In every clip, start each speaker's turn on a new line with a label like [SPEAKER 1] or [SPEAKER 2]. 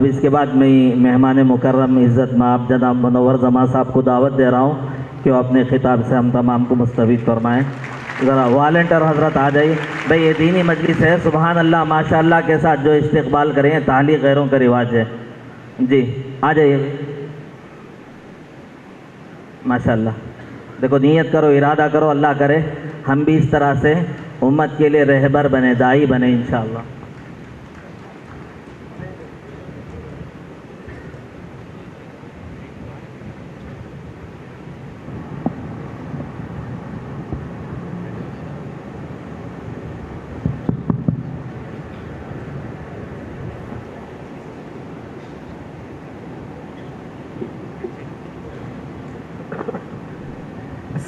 [SPEAKER 1] اس کے بعد میں مہمان مکرم عزت مآب جناب منور زمان صاحب کو دعوت دے رہا ہوں کہ وہ اپنے خطاب سے ہم تمام کو مستفید فرمائیں. ذرا والنٹر حضرت آ جائیے. بھئی یہ دینی مجلس ہے, سبحان اللہ ماشاءاللہ کے ساتھ جو استقبال کریں تعلیق غیروں کا رواج ہے. جی آ جائیے ماشاءاللہ. دیکھو نیت کرو, ارادہ کرو, اللہ کرے ہم بھی اس طرح سے امت کے لیے رہبر بنے, داعی بنے انشاءاللہ.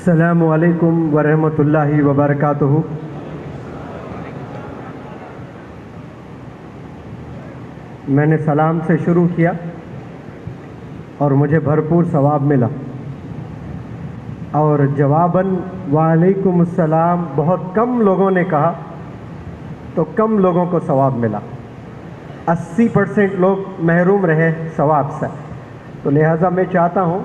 [SPEAKER 2] السلام علیکم ورحمۃ اللہ وبرکاتہ. میں نے سلام سے شروع کیا اور مجھے بھرپور ثواب ملا, اور جواباً وعلیکم السلام بہت کم لوگوں نے کہا تو کم لوگوں کو ثواب ملا. 80% لوگ محروم رہے ثواب سے. تو لہٰذا میں چاہتا ہوں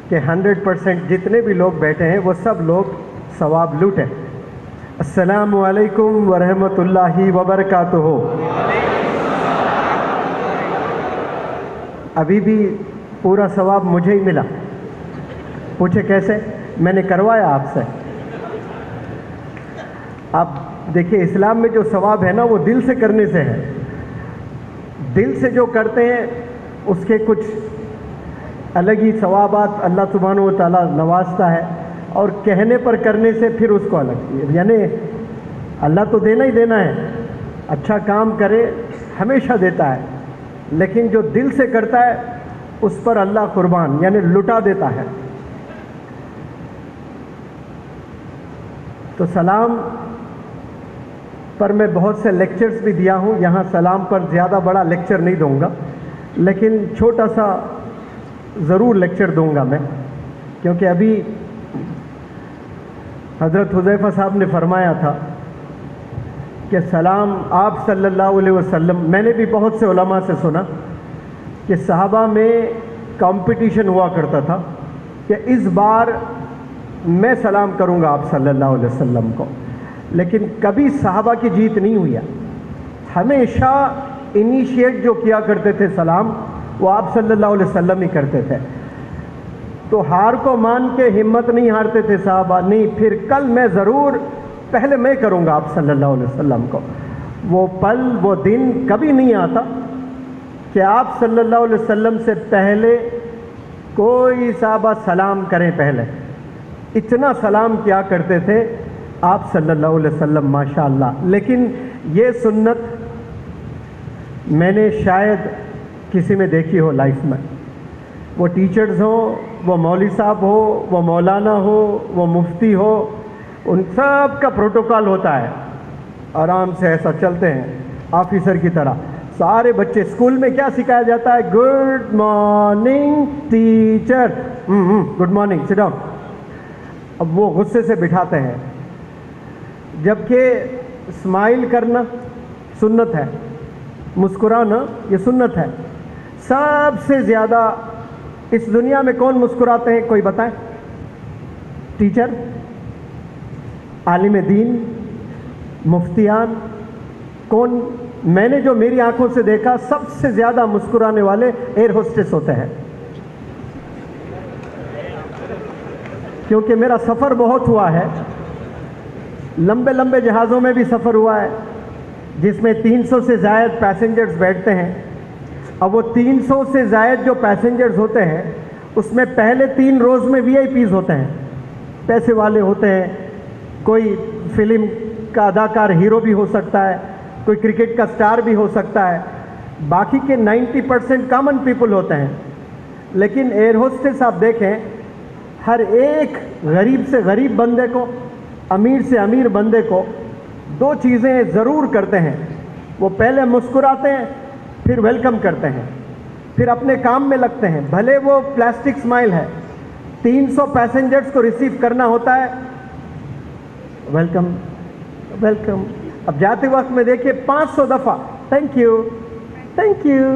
[SPEAKER 2] کہ 100% جتنے بھی لوگ بیٹھے ہیں وہ سب لوگ ثواب لوٹیں. السلام علیکم ورحمۃ اللہ وبرکاتہ. ابھی بھی پورا ثواب مجھے ہی ملا. پوچھے کیسے؟ میں نے کروایا آپ سے. آپ دیکھیے اسلام میں جو ثواب ہے نا وہ دل سے کرنے سے ہے. دل سے جو کرتے ہیں اس کے کچھ الگ ہی ثوابات اللہ سبحانہ و تعالیٰ نوازتا ہے, اور کہنے پر کرنے سے پھر اس کو الگ, یعنی اللہ تو دینا ہی دینا ہے, اچھا کام کرے ہمیشہ دیتا ہے, لیکن جو دل سے کرتا ہے اس پر اللہ قربان یعنی لٹا دیتا ہے. تو سلام پر میں بہت سے لیکچرز بھی دیا ہوں, یہاں سلام پر زیادہ بڑا لیکچر نہیں دوں گا, لیکن چھوٹا سا ضرور لیکچر دوں گا میں, کیونکہ ابھی حضرت حذیفہ صاحب نے فرمایا تھا کہ سلام آپ صلی اللہ علیہ وسلم, میں نے بھی بہت سے علماء سے سنا کہ صحابہ میں کمپٹیشن ہوا کرتا تھا کہ اس بار میں سلام کروں گا آپ صلی اللہ علیہ وسلم کو, لیکن کبھی صحابہ کی جیت نہیں ہوئی. ہمیشہ انیشیٹ جو کیا کرتے تھے سلام وہ آپ صلی اللہ علیہ وسلم ہی کرتے تھے. تو ہار کو مان کے ہمت نہیں ہارتے تھے صحابہ, نہیں پھر کل میں ضرور, پہلے میں کروں گا آپ صلی اللہ علیہ وسلم کو. وہ پل وہ دن کبھی نہیں آتا کہ آپ صلی اللہ علیہ وسلم سے پہلے کوئی صحابہ سلام کریں. پہلے اتنا سلام کیا کرتے تھے آپ صلی اللہ علیہ وسلم ماشاء اللہ. لیکن یہ سنت میں نے شاید کسی میں دیکھی ہو لائف میں. وہ ٹیچرز ہوں, وہ مولوی صاحب ہو, وہ مولانا ہو, وہ مفتی ہو, ان سب کا پروٹوکال ہوتا ہے, آرام سے ایسا چلتے ہیں آفیسر کی طرح. سارے بچے اسکول میں کیا سکھایا جاتا ہے؟ Good morning teacher, good morning, sit down. اب وہ غصے سے بٹھاتے ہیں, جبکہ اسمائل کرنا سنت ہے, مسکرانا یہ سنت ہے. سب سے زیادہ اس دنیا میں کون مسکراتے ہیں کوئی بتائیں؟ ٹیچر, عالم دین, مفتیان, کون؟ میں نے جو میری آنکھوں سے دیکھا سب سے زیادہ مسکرانے والے ایئر ہوسٹس ہوتے ہیں, کیونکہ میرا سفر بہت ہوا ہے, لمبے لمبے جہازوں میں بھی سفر ہوا ہے جس میں 300 سے زائد پیسنجرز بیٹھتے ہیں. اب وہ 300 سے زائد جو پیسنجرز ہوتے ہیں اس میں پہلے 3 روز میں وی آئی پیز ہوتے ہیں, پیسے والے ہوتے ہیں. کوئی فلم کا اداکار ہیرو بھی ہو سکتا ہے, کوئی کرکٹ کا سٹار بھی ہو سکتا ہے, باقی کے 90% کامن پیپل ہوتے ہیں. لیکن ایئر ہوسٹس آپ دیکھیں, ہر ایک غریب سے غریب بندے کو, امیر سے امیر بندے کو 2 چیزیں ضرور کرتے ہیں. وہ پہلے مسکراتے ہیں, پھر ویلکم کرتے ہیں, پھر اپنے کام میں لگتے ہیں. بھلے وہ پلاسٹک اسمائل ہے, 300 پیسنجرز کو ریسیو کرنا ہوتا ہے, ویلکم ویلکم. اب جاتے وقت میں دیکھیے 500 دفعہ تھینک یو تھینک یو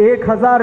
[SPEAKER 2] 1000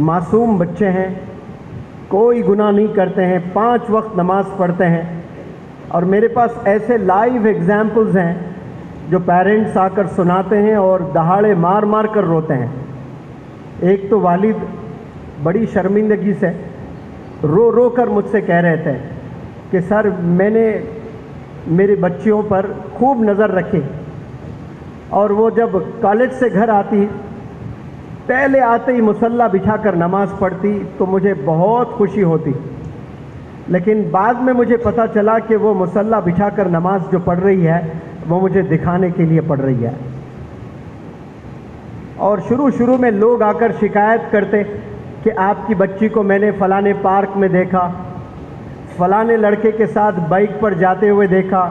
[SPEAKER 2] معصوم بچے ہیں، کوئی گناہ نہیں کرتے ہیں، 5 وقت نماز پڑھتے ہیں. اور میرے پاس ایسے لائیو ایگزامپلز ہیں جو پیرنٹس آ کر سناتے ہیں اور دہاڑے مار مار کر روتے ہیں. ایک تو والد بڑی شرمندگی سے رو رو کر مجھ سے کہہ رہے تھے کہ سر میں نے میری بچیوں پر خوب نظر رکھی، اور وہ جب کالج سے گھر آتی پہلے آتے ہی مصلی بچھا کر نماز پڑھتی تو مجھے بہت خوشی ہوتی. لیکن بعد میں مجھے پتہ چلا کہ وہ مصلی بچھا کر نماز جو پڑھ رہی ہے وہ مجھے دکھانے کے لیے پڑھ رہی ہے. اور شروع میں لوگ آ کر شکایت کرتے کہ آپ کی بچی کو میں نے فلانے پارک میں دیکھا، فلانے لڑکے کے ساتھ بائک پر جاتے ہوئے دیکھا،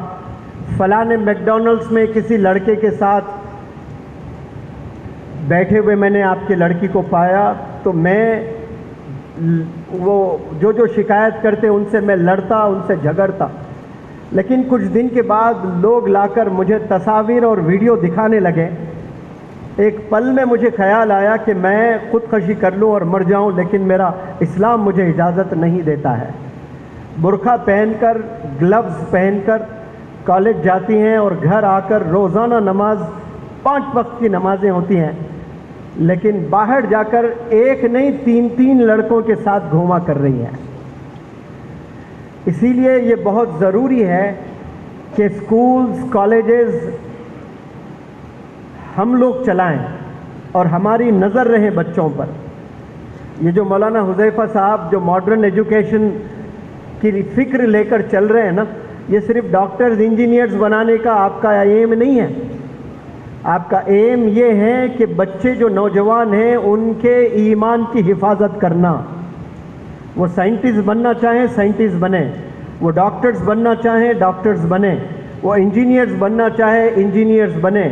[SPEAKER 2] فلانے میکڈونلڈس میں کسی لڑکے کے ساتھ بیٹھے ہوئے میں نے آپ کی لڑکی کو پایا. تو میں وہ جو شکایت کرتے ان سے میں لڑتا، ان سے جھگڑتا. لیکن کچھ دن کے بعد لوگ لا کر مجھے تصاویر اور ویڈیو دکھانے لگے. ایک پل میں مجھے خیال آیا کہ میں خودکشی کر لوں اور مر جاؤں، لیکن میرا اسلام مجھے اجازت نہیں دیتا ہے. برقع پہن کر، گلوز پہن کر کالج جاتی ہیں اور گھر آ کر روزانہ نماز 5 وقت کی نمازیں ہوتی ہیں، لیکن باہر جا کر ایک نہیں 3 لڑکوں کے ساتھ گھوما کر رہی ہیں. اسی لیے یہ بہت ضروری ہے کہ اسکولز، کالجز ہم لوگ چلائیں اور ہماری نظر رہے بچوں پر. یہ جو مولانا حذیفہ صاحب جو ماڈرن ایجوکیشن کی فکر لے کر چل رہے ہیں نا، یہ صرف ڈاکٹرز، انجینئرز بنانے کا آپ کا ایم نہیں ہے. آپ کا ایم یہ ہے کہ بچے جو نوجوان ہیں ان کے ایمان کی حفاظت کرنا. وہ سائنٹسٹ بننا چاہیں سائنٹسٹ بنیں، وہ ڈاکٹرز بننا چاہیں ڈاکٹرز بنیں، وہ انجینئرز بننا چاہیں انجینئرز بنیں.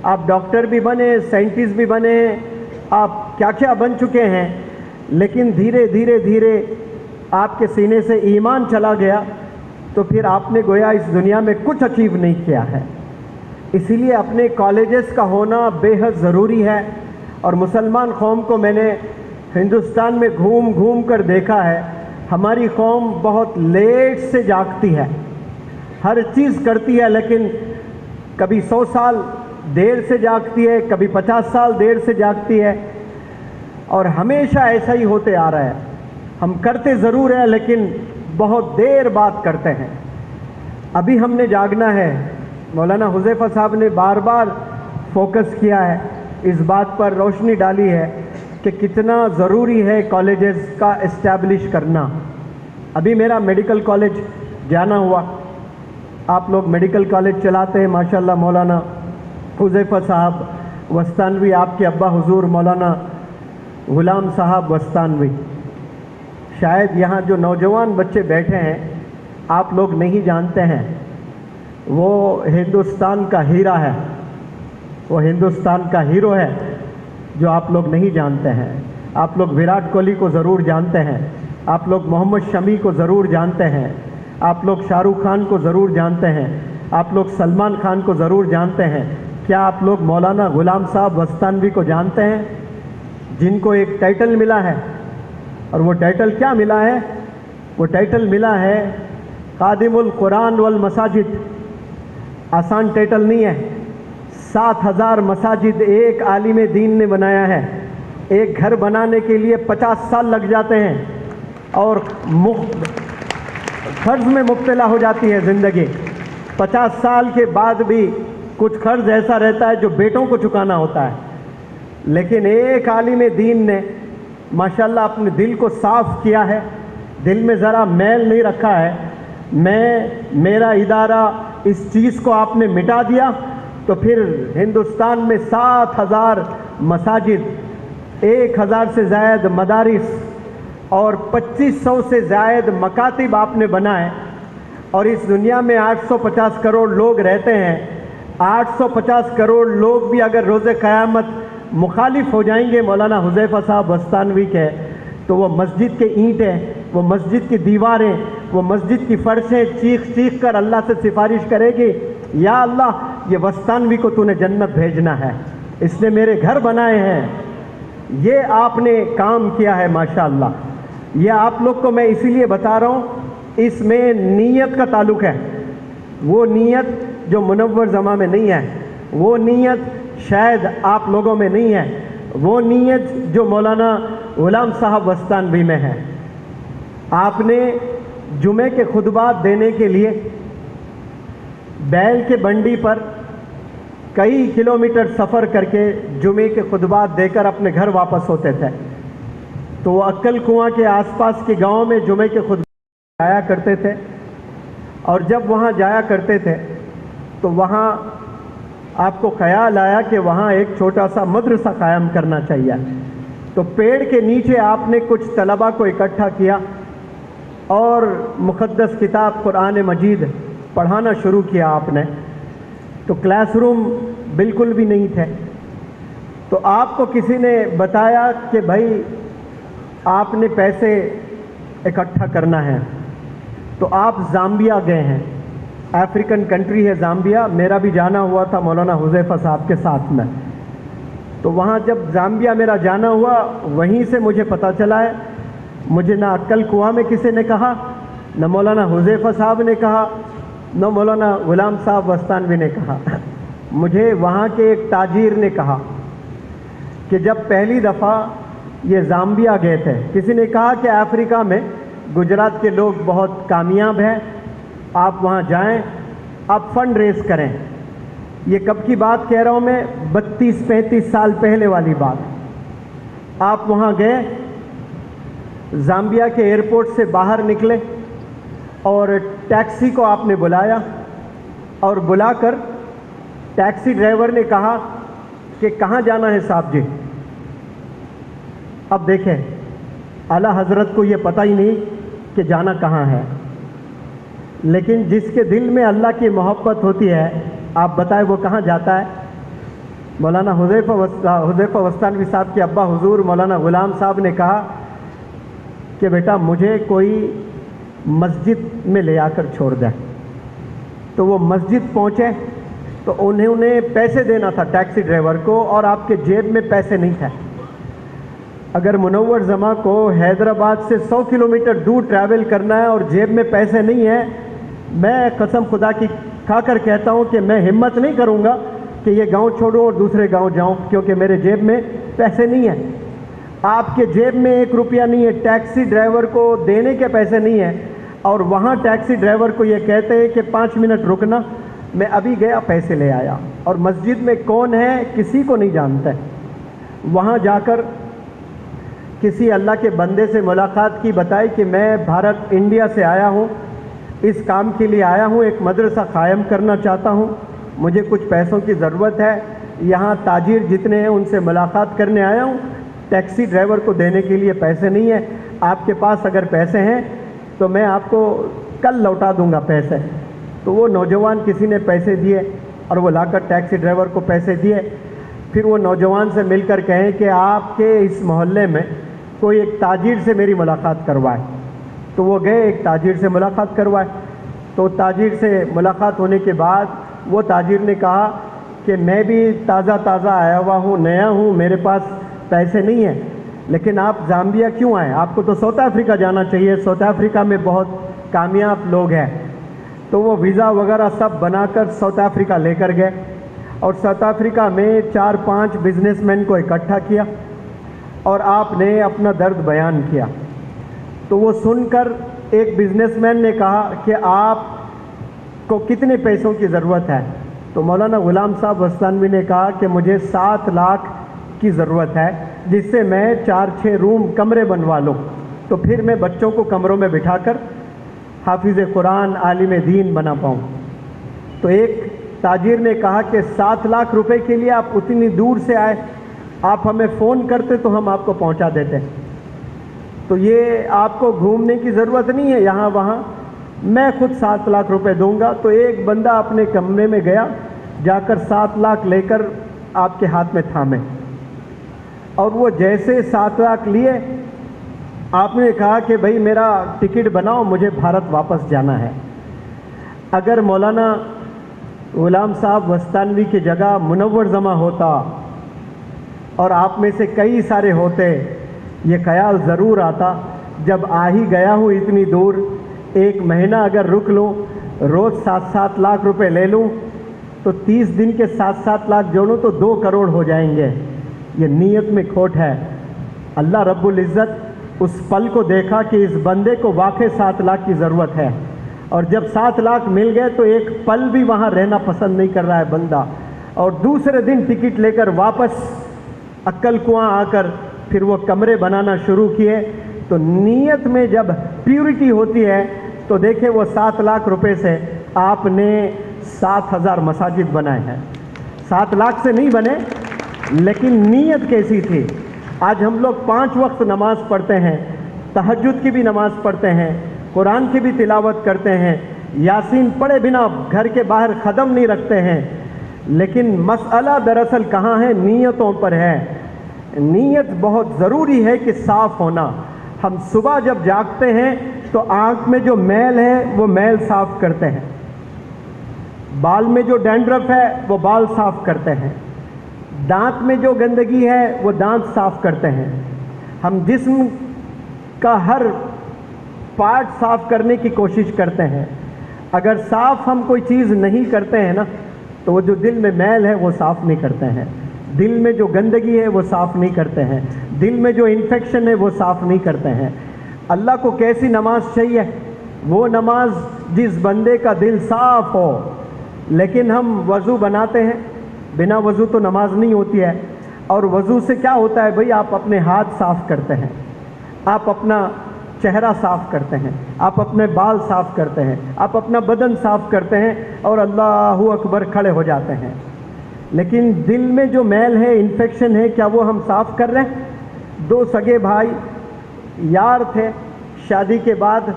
[SPEAKER 2] آپ ڈاکٹر بھی بنے، سائنٹسٹ بھی بنے، آپ کیا کیا بن چکے ہیں. لیکن دھیرے دھیرے آپ کے سینے سے ایمان چلا گیا تو پھر آپ نے گویا اس دنیا میں کچھ اچیو نہیں کیا ہے. اسی لیے اپنے کالجز کا ہونا بے حد ضروری ہے. اور مسلمان قوم کو میں نے ہندوستان میں گھوم کر دیکھا ہے، ہماری قوم بہت لیٹ سے جاگتی ہے، ہر چیز کرتی ہے، لیکن کبھی 100 سال دیر سے جاگتی ہے، کبھی 50 سال دیر سے جاگتی ہے، اور ہمیشہ ایسا ہی ہوتے آ رہا ہے. ہم کرتے ضرور ہیں لیکن بہت دیر بعد کرتے ہیں. ابھی ہم نے جاگنا ہے. مولانا حذیفہ صاحب نے بار بار فوکس کیا ہے، اس بات پر روشنی ڈالی ہے کہ کتنا ضروری ہے کالجز کا اسٹیبلش کرنا. ابھی میرا میڈیکل کالج جانا ہوا. آپ لوگ میڈیکل کالج چلاتے ہیں ماشاءاللہ. مولانا حذیفہ صاحب وستانوی، آپ کے ابا حضور مولانا غلام صاحب وستانوی. شاید یہاں جو نوجوان بچے بیٹھے ہیں آپ لوگ نہیں جانتے ہیں، وہ ہندوستان کا ہیرا ہے، وہ ہندوستان کا ہیرو ہے جو آپ لوگ نہیں جانتے ہیں. آپ لوگ وراٹ کوہلی کو ضرور جانتے ہیں، آپ لوگ محمد شمی کو ضرور جانتے ہیں، آپ لوگ شاہ رخ خان کو ضرور جانتے ہیں، آپ لوگ سلمان خان کو ضرور جانتے ہیں. کیا آپ لوگ مولانا غلام صاحب وستانوی کو جانتے ہیں، جن کو ایک ٹائٹل ملا ہے؟ اور وہ ٹائٹل کیا ملا ہے؟ وہ ٹائٹل ملا ہے خادم القرآن والمساجد. آسان ٹائٹل نہیں ہے. 7,000 مساجد ایک عالم دین نے بنایا ہے. ایک گھر بنانے کے لیے 50 سال لگ جاتے ہیں اور قرض میں مبتلا ہو جاتی ہے زندگی. 50 سال کے بعد بھی کچھ قرض ایسا رہتا ہے جو بیٹوں کو چکانا ہوتا ہے. لیکن ایک عالم دین نے ماشاءاللہ اپنے دل کو صاف کیا ہے، دل میں ذرا میل نہیں رکھا ہے. میرا ادارہ اس چیز کو آپ نے مٹا دیا تو پھر ہندوستان میں 7,000 مساجد، 1,000 سے زائد مدارس اور 2,500 سے زائد مکاتب آپ نے بنائے. اور اس دنیا میں 850 کروڑ لوگ رہتے ہیں. 850 کروڑ لوگ بھی اگر روز قیامت مخالف ہو جائیں گے مولانا حذیفہ صاحب وستانوی کے، تو وہ مسجد کے اینٹیں، وہ مسجد کی دیواریں، وہ مسجد کی فرشیں چیخ کر اللہ سے سفارش کرے گی، یا اللہ یہ وستانوی کو تو نے جنت بھیجنا ہے. اس نے میرے گھر بنائے ہیں. یہ آپ نے کام کیا ہے ماشاءاللہ. یہ آپ لوگ کو میں اسی لیے بتا رہا ہوں, اس میں نیت کا تعلق ہے. وہ نیت جو منور زماں میں نہیں ہے, وہ نیت شاید آپ لوگوں میں نہیں ہے, وہ نیت جو مولانا غلام صاحب وستانوی میں ہے. آپ نے جمعے کے خطبات دینے کے لیے بیل کے بنڈی پر کئی کلومیٹر سفر کر کے جمعے کے خطبات دے کر اپنے گھر واپس ہوتے تھے. تو وہ عقل کنواں کے آس پاس کے گاؤں میں جمعے کے خطبات جایا کرتے تھے, اور جب وہاں جایا کرتے تھے تو وہاں آپ کو خیال آیا کہ وہاں ایک چھوٹا سا مدرسہ قائم کرنا چاہیے. تو پیڑ کے نیچے آپ نے کچھ طلباء کو اکٹھا کیا اور مقدس کتاب قرآن مجید پڑھانا شروع کیا آپ نے. تو کلاس روم بالکل بھی نہیں تھے. تو آپ کو کسی نے بتایا کہ بھائی آپ نے پیسے اکٹھا کرنا ہے. تو آپ زامبیا گئے ہیں, افریقن کنٹری ہے زامبیا. میرا بھی جانا ہوا تھا مولانا حذیفہ صاحب کے ساتھ میں. تو وہاں جب زامبیا میرا جانا ہوا, وہیں سے مجھے پتہ چلا ہے, مجھے نہ عقل کنواں میں کسی نے کہا, نہ مولانا حذیفہ صاحب نے کہا, نہ مولانا غلام صاحب وستانوی نے کہا. مجھے وہاں کے ایک تاجر نے کہا کہ جب پہلی دفعہ یہ زامبیا گئے تھے, کسی نے کہا کہ افریقہ میں گجرات کے لوگ بہت کامیاب ہیں, آپ وہاں جائیں, آپ فنڈ ریز کریں. یہ کب کی بات کہہ رہا ہوں میں, 32-35 سال پہلے والی بات. آپ وہاں گئے, زامبیا کے ایئرپورٹ سے باہر نکلے اور ٹیکسی کو آپ نے بلایا, اور بلا کر ٹیکسی ڈرائیور نے کہا کہ کہاں جانا ہے صاحب جی. اب دیکھیں, اعلیٰ حضرت کو یہ پتہ ہی نہیں کہ جانا کہاں ہے, لیکن جس کے دل میں اللہ کی محبت ہوتی ہے, آپ بتائیں وہ کہاں جاتا ہے. مولانا حذیفہ وستانوی صاحب کے ابا حضور مولانا غلام صاحب نے کہا کہ بیٹا مجھے کوئی مسجد میں لے آ کر چھوڑ دیں. تو وہ مسجد پہنچے تو انہوں نے پیسے دینا تھا ٹیکسی ڈرائیور کو, اور آپ کے جیب میں پیسے نہیں تھے. اگر منور زماں کو حیدرآباد سے 100 کلومیٹر دور ٹریول کرنا ہے اور جیب میں پیسے نہیں ہیں, میں قسم خدا کی کھا کر کہتا ہوں کہ میں ہمت نہیں کروں گا کہ یہ گاؤں چھوڑوں اور دوسرے گاؤں جاؤں, کیونکہ میرے جیب میں پیسے نہیں ہیں. آپ کے جیب میں 1 روپیہ نہیں ہے, ٹیکسی ڈرائیور کو دینے کے پیسے نہیں ہیں, اور وہاں ٹیکسی ڈرائیور کو یہ کہتے ہیں کہ 5 منٹ رکنا, میں ابھی گیا پیسے لے آیا. اور مسجد میں کون ہے کسی کو نہیں جانتا. وہاں جا کر کسی اللہ کے بندے سے ملاقات کی, بتائی کہ میں بھارت انڈیا سے آیا ہوں, اس کام کے لیے آیا ہوں, ایک مدرسہ قائم کرنا چاہتا ہوں, مجھے کچھ پیسوں کی ضرورت ہے, یہاں تاجر جتنے ہیں ان سے ملاقات کرنے آیا ہوں, ٹیکسی ڈرائیور کو دینے کے لیے پیسے نہیں ہیں, آپ کے پاس اگر پیسے ہیں تو میں آپ کو کل لوٹا دوں گا پیسے. تو وہ نوجوان کسی نے پیسے دیے اور وہ لا کر ٹیکسی ڈرائیور کو پیسے دیے. پھر وہ نوجوان سے مل کر کہیں کہ آپ کے اس محلے میں کوئی ایک تاجر سے میری ملاقات کروائے. تو وہ گئے, ایک تاجر سے ملاقات کروائے. تو تاجر سے ملاقات ہونے کے بعد وہ تاجر نے کہا کہ میں بھی تازہ آیا ہوا ہوں, نیا ہوں, میرے پاس پیسے نہیں ہیں, لیکن آپ زامبیا کیوں آئے, آپ کو تو ساؤتھ افریقہ جانا چاہیے, ساؤتھ افریقہ میں بہت کامیاب لوگ ہیں. تو وہ ویزا وغیرہ سب بنا کر ساؤتھ افریقہ لے کر گئے, اور ساؤتھ افریقہ میں 4-5 بزنس مین کو اکٹھا کیا, اور آپ نے اپنا درد بیان کیا. تو وہ سن کر ایک بزنس مین نے کہا کہ آپ کو کتنے پیسوں کی ضرورت ہے. تو مولانا غلام صاحب وستانوی نے کہا کہ مجھے 7 لاکھ کی ضرورت ہے, جس سے میں 4-6 روم کمرے بنوا لوں, تو پھر میں بچوں کو کمروں میں بٹھا کر حافظ قرآن عالم دین بنا پاؤں. تو ایک تاجر نے کہا کہ 7 لاکھ روپے کے لیے آپ اتنی دور سے آئے, آپ ہمیں فون کرتے تو ہم آپ کو پہنچا دیتے. تو یہ آپ کو گھومنے کی ضرورت نہیں ہے یہاں وہاں, میں خود 7 لاکھ روپے دوں گا. تو ایک بندہ اپنے کمرے میں گیا, جا کر 7 لاکھ لے کر آپ کے ہاتھ میں تھامے, اور وہ جیسے 7 لاکھ لیے, آپ نے کہا کہ بھائی میرا ٹکٹ بناؤ, مجھے بھارت واپس جانا ہے. اگر مولانا غلام صاحب وستانوی کی جگہ منور زماں ہوتا اور آپ میں سے کئی سارے ہوتے یہ خیال ضرور آتا جب آ ہی گیا ہوں اتنی دور، 1 مہینہ اگر رک لوں، روز 7-7 لاکھ روپے لے لوں تو 30 دن کے 7-7 لاکھ جوڑوں تو 2 کروڑ ہو جائیں گے۔ یہ نیت میں کھوٹ ہے۔ اللہ رب العزت اس پل کو دیکھا کہ اس بندے کو واقع 7 لاکھ کی ضرورت ہے، اور جب 7 لاکھ مل گئے تو ایک پل بھی وہاں رہنا پسند نہیں کر رہا ہے بندہ، اور دوسرے دن ٹکٹ لے کر واپس عقل کنواں آ کر پھر وہ کمرے بنانا شروع کیے۔ تو نیت میں جب پیورٹی ہوتی ہے تو دیکھیں وہ 7 لاکھ روپے سے آپ نے 7,000 مساجد بنائے ہیں۔ 7 لاکھ سے نہیں بنے، لیکن نیت کیسی تھی۔ آج ہم لوگ 5 وقت نماز پڑھتے ہیں، تہجد کی بھی نماز پڑھتے ہیں، قرآن کی بھی تلاوت کرتے ہیں، یاسین پڑھے بنا گھر کے باہر قدم نہیں رکھتے ہیں، لیکن مسئلہ دراصل کہاں ہے؟ نیتوں پر ہے۔ نیت بہت ضروری ہے کہ صاف ہونا۔ ہم صبح جب جاگتے ہیں تو آنکھ میں جو میل ہے وہ میل صاف کرتے ہیں، بال میں جو ڈینڈرف ہے وہ بال صاف کرتے ہیں، دانت میں جو گندگی ہے وہ دانت صاف کرتے ہیں۔ ہم جسم کا ہر پارٹ صاف کرنے کی کوشش کرتے ہیں۔ اگر صاف ہم کوئی چیز نہیں کرتے ہیں نا تو وہ جو دل میں میل ہے وہ صاف نہیں کرتے ہیں، دل میں جو گندگی ہے وہ صاف نہیں کرتے ہیں، دل میں جو انفیکشن ہے وہ صاف نہیں کرتے ہیں۔ اللہ کو کیسی نماز چاہیے؟ وہ نماز جس بندے کا دل صاف ہو۔ لیکن ہم وضو بناتے ہیں، بنا وضو تو نماز نہیں ہوتی ہے۔ اور وضو سے کیا ہوتا ہے بھئی؟ آپ اپنے ہاتھ صاف کرتے ہیں، آپ اپنا چہرہ صاف کرتے ہیں، آپ اپنے بال صاف کرتے ہیں، آپ اپنا بدن صاف کرتے ہیں اور اللہ اکبر کھڑے ہو جاتے ہیں۔ لیکن دل میں جو میل ہے، انفیکشن ہے، کیا وہ ہم صاف کر رہے ہیں؟ 2 سگے بھائی یار تھے، شادی کے بعد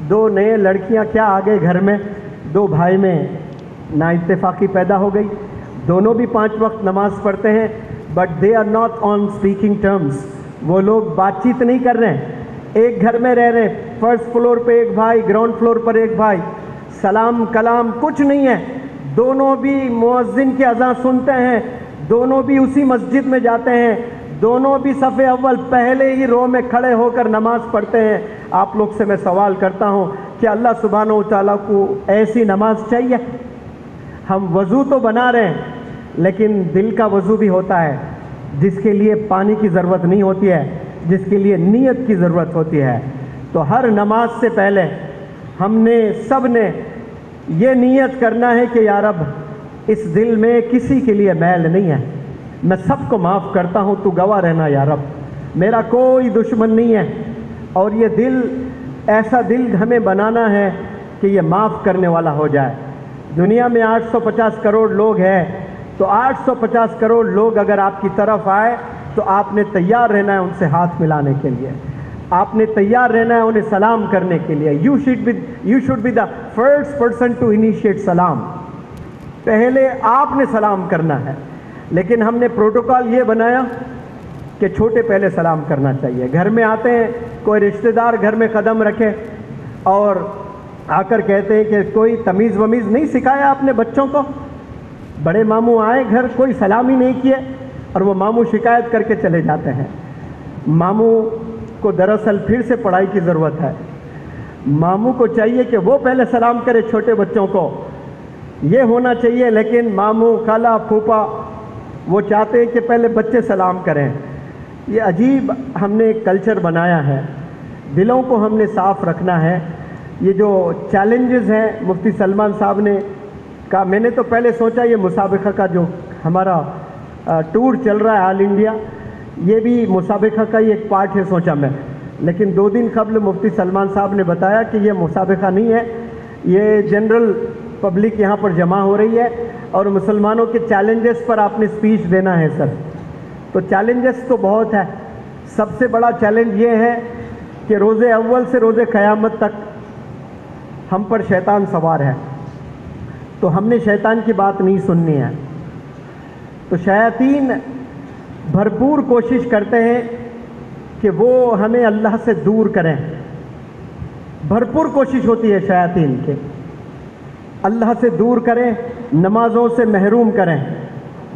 [SPEAKER 2] 2 نئے لڑکیاں کیا آ گئے گھر میں، 2 بھائی میں نا اتفاقی پیدا ہو گئی۔ دونوں بھی 5 وقت نماز پڑھتے ہیں، but they are not on speaking terms. وہ لوگ بات چیت نہیں کر رہے ہیں، ایک گھر میں رہ رہے ہیں، فرسٹ فلور پہ ایک بھائی، گراؤنڈ فلور پر ایک بھائی، سلام کلام کچھ نہیں ہے۔ دونوں بھی مؤذن کی اذان سنتے ہیں، دونوں بھی اسی مسجد میں جاتے ہیں، دونوں بھی صف اول پہلے ہی رو میں کھڑے ہو کر نماز پڑھتے ہیں۔ آپ لوگ سے میں سوال کرتا ہوں کہ اللہ سبحانہ و تعالیٰ کو ایسی نماز چاہیے؟ ہم وضو تو بنا رہے ہیں، لیکن دل کا وضو بھی ہوتا ہے، جس کے لیے پانی کی ضرورت نہیں ہوتی ہے، جس کے لیے نیت کی ضرورت ہوتی ہے۔ تو ہر نماز سے پہلے ہم نے سب نے یہ نیت کرنا ہے کہ یا رب اس دل میں کسی کے لیے میل نہیں ہے، میں سب کو معاف کرتا ہوں، تو گواہ رہنا یا رب، میرا کوئی دشمن نہیں ہے۔ اور یہ دل، ایسا دل ہمیں بنانا ہے کہ یہ معاف کرنے والا ہو جائے۔ دنیا میں 850 کروڑ لوگ ہیں، تو 850 کروڑ لوگ اگر آپ کی طرف آئے تو آپ نے تیار رہنا ہے ان سے ہاتھ ملانے کے لیے، آپ نے تیار رہنا ہے انہیں سلام کرنے کے لیے۔ You should be the first person to initiate سلام۔ پہلے آپ نے سلام کرنا ہے، لیکن ہم نے پروٹوکول یہ بنایا کہ چھوٹے پہلے سلام کرنا چاہیے۔ گھر میں آتے ہیں، کوئی رشتہ دار گھر میں قدم رکھے اور آ کر کہتے ہیں کہ کوئی تمیز ومیز نہیں سکھایا اپنے بچوں کو۔ بڑے ماموں آئے گھر، کوئی سلام ہی نہیں کیے، اور وہ ماموں شکایت کر کے چلے جاتے ہیں۔ ماموں کو دراصل پھر سے پڑھائی کی ضرورت ہے۔ ماموں کو چاہیے کہ وہ پہلے سلام کرے چھوٹے بچوں کو، یہ ہونا چاہیے۔ لیکن ماموں، خالہ، پھوپھا وہ چاہتے ہیں کہ پہلے بچے سلام کریں۔ یہ عجیب ہم نے ایک کلچر بنایا ہے۔ دلوں کو ہم نے صاف رکھنا ہے۔ یہ جو چیلنجز ہیں، مفتی سلمان صاحب نے کہا، میں نے تو پہلے سوچا یہ مسابقہ کا جو ہمارا ٹور چل رہا ہے آل انڈیا، یہ بھی مسابقہ کا ہی ایک پارٹ ہے سوچا میں، لیکن 2 دن قبل مفتی سلمان صاحب نے بتایا کہ یہ مسابقہ نہیں ہے، یہ جنرل پبلک یہاں پر جمع ہو رہی ہے اور مسلمانوں کے چیلنجز پر آپ نے اسپیچ دینا ہے سر۔ تو چیلنجز تو بہت ہے۔ سب سے بڑا چیلنج یہ ہے کہ روز اول سے روز قیامت تک ہم پر شیطان سوار ہے، تو ہم نے شیطان کی بات نہیں سننی ہے۔ تو شیاطین بھرپور کوشش کرتے ہیں کہ وہ ہمیں اللہ سے دور کریں، بھرپور کوشش ہوتی ہے شیاطین کے، اللہ سے دور کریں، نمازوں سے محروم کریں۔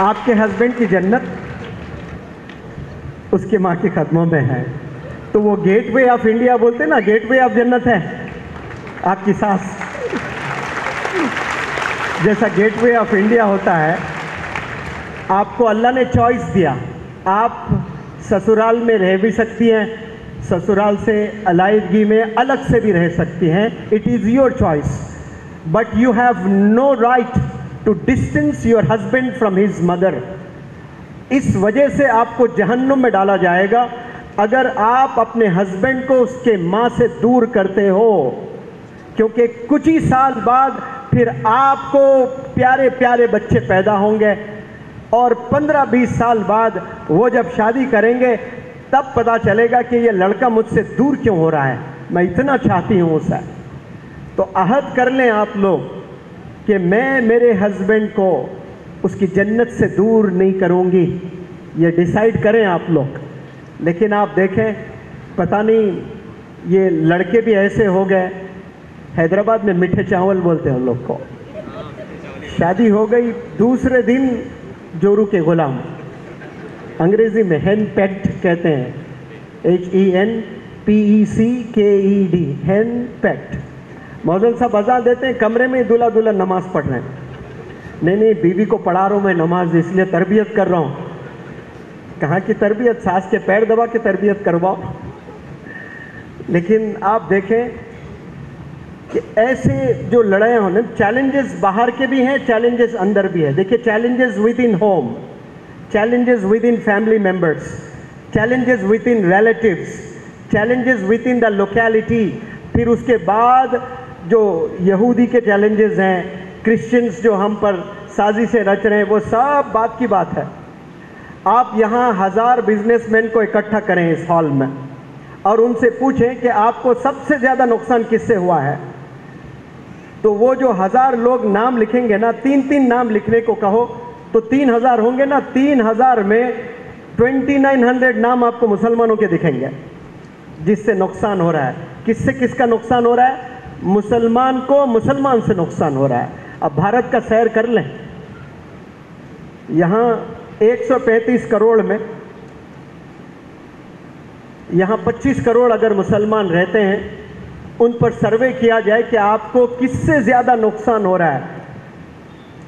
[SPEAKER 2] آپ کے ہسبینڈ کی جنت اس کے ماں کے قدموں میں ہے. تو وہ گیٹ وے آف انڈیا بولتے نا, گیٹ وے آف جنت ہے آپ کی ساس. جیسا گیٹ وے آف انڈیا ہوتا ہے, آپ کو اللہ نے چوائس دیا. آپ سسرال میں رہ بھی سکتی ہیں, سسرال سے علیحدگی میں الگ سے بھی رہ سکتی ہیں. It is your choice, but you have no right to distance your husband from his mother. اس وجہ سے آپ کو جہنم میں ڈالا جائے گا اگر آپ اپنے ہسبینڈ کو اس کے ماں سے دور کرتے ہو, کیونکہ کچھ ہی سال بعد پھر آپ کو پیارے پیارے بچے پیدا ہوں گے, اور 15-20 سال بعد وہ جب شادی کریں گے تب پتہ چلے گا کہ یہ لڑکا مجھ سے دور کیوں ہو رہا ہے, میں اتنا چاہتی ہوں اسے. تو عہد کر لیں آپ لوگ کہ میں میرے ہسبینڈ کو اس کی جنت سے دور نہیں کروں گی. یہ ڈیسائیڈ کریں آپ لوگ. لیکن آپ دیکھیں, پتہ نہیں یہ لڑکے بھی ایسے ہو گئے, حیدرآباد میں میٹھے چاول بولتے ہیں ان لوگ کو. شادی ہو گئی, دوسرے دن جورو کے غلام, انگریزی میں ہین پیکڈ کہتے ہیں, HENPECKED, ہین پیکڈ. موزن صاحب اذان دیتے ہیں, کمرے میں دلہا دلہن نماز پڑھ رہے ہیں. نہیں بیوی کو پڑھا رہا ہوں میں نماز, اس لیے تربیت کر رہا ہوں. کہاں کی تربیت, ساس کے پیر دبا کے تربیت کرواؤ. لیکن آپ دیکھیں کہ ایسے جو لڑائیاں ہونے, چیلنجز باہر کے بھی ہیں, چیلنجز اندر بھی ہے. دیکھیے challenges with in home, challenges with in family members, challenges with in relatives, challenges with in the locality. پھر اس کے بعد جو یہودی کے چیلنجز ہیں, کرسچنز جو ہم پر سازش سے رچ رہے ہیں, وہ سب بات کی بات ہے. آپ یہاں 1000 بزنس مین کو اکٹھا کریں اس ہال میں اور ان سے پوچھیں کہ آپ کو سب سے زیادہ نقصان کس سے ہوا ہے, تو وہ جو 1000 لوگ نام لکھیں گے نا, 3 نام لکھنے کو کہو تو 3000 ہوں گے نا. 3000 میں 2900 نام آپ کو مسلمانوں کے دکھیں گے جس سے نقصان ہو رہا ہے. کس سے کس کا نقصان ہو رہا ہے؟ مسلمان کو مسلمان سے نقصان ہو رہا ہے. اب بھارت کا سیر کر لیں, یہاں 135 کروڑ میں یہاں 25 کروڑ اگر مسلمان رہتے ہیں, ان پر سروے کیا جائے کہ آپ کو کس سے زیادہ نقصان ہو رہا ہے,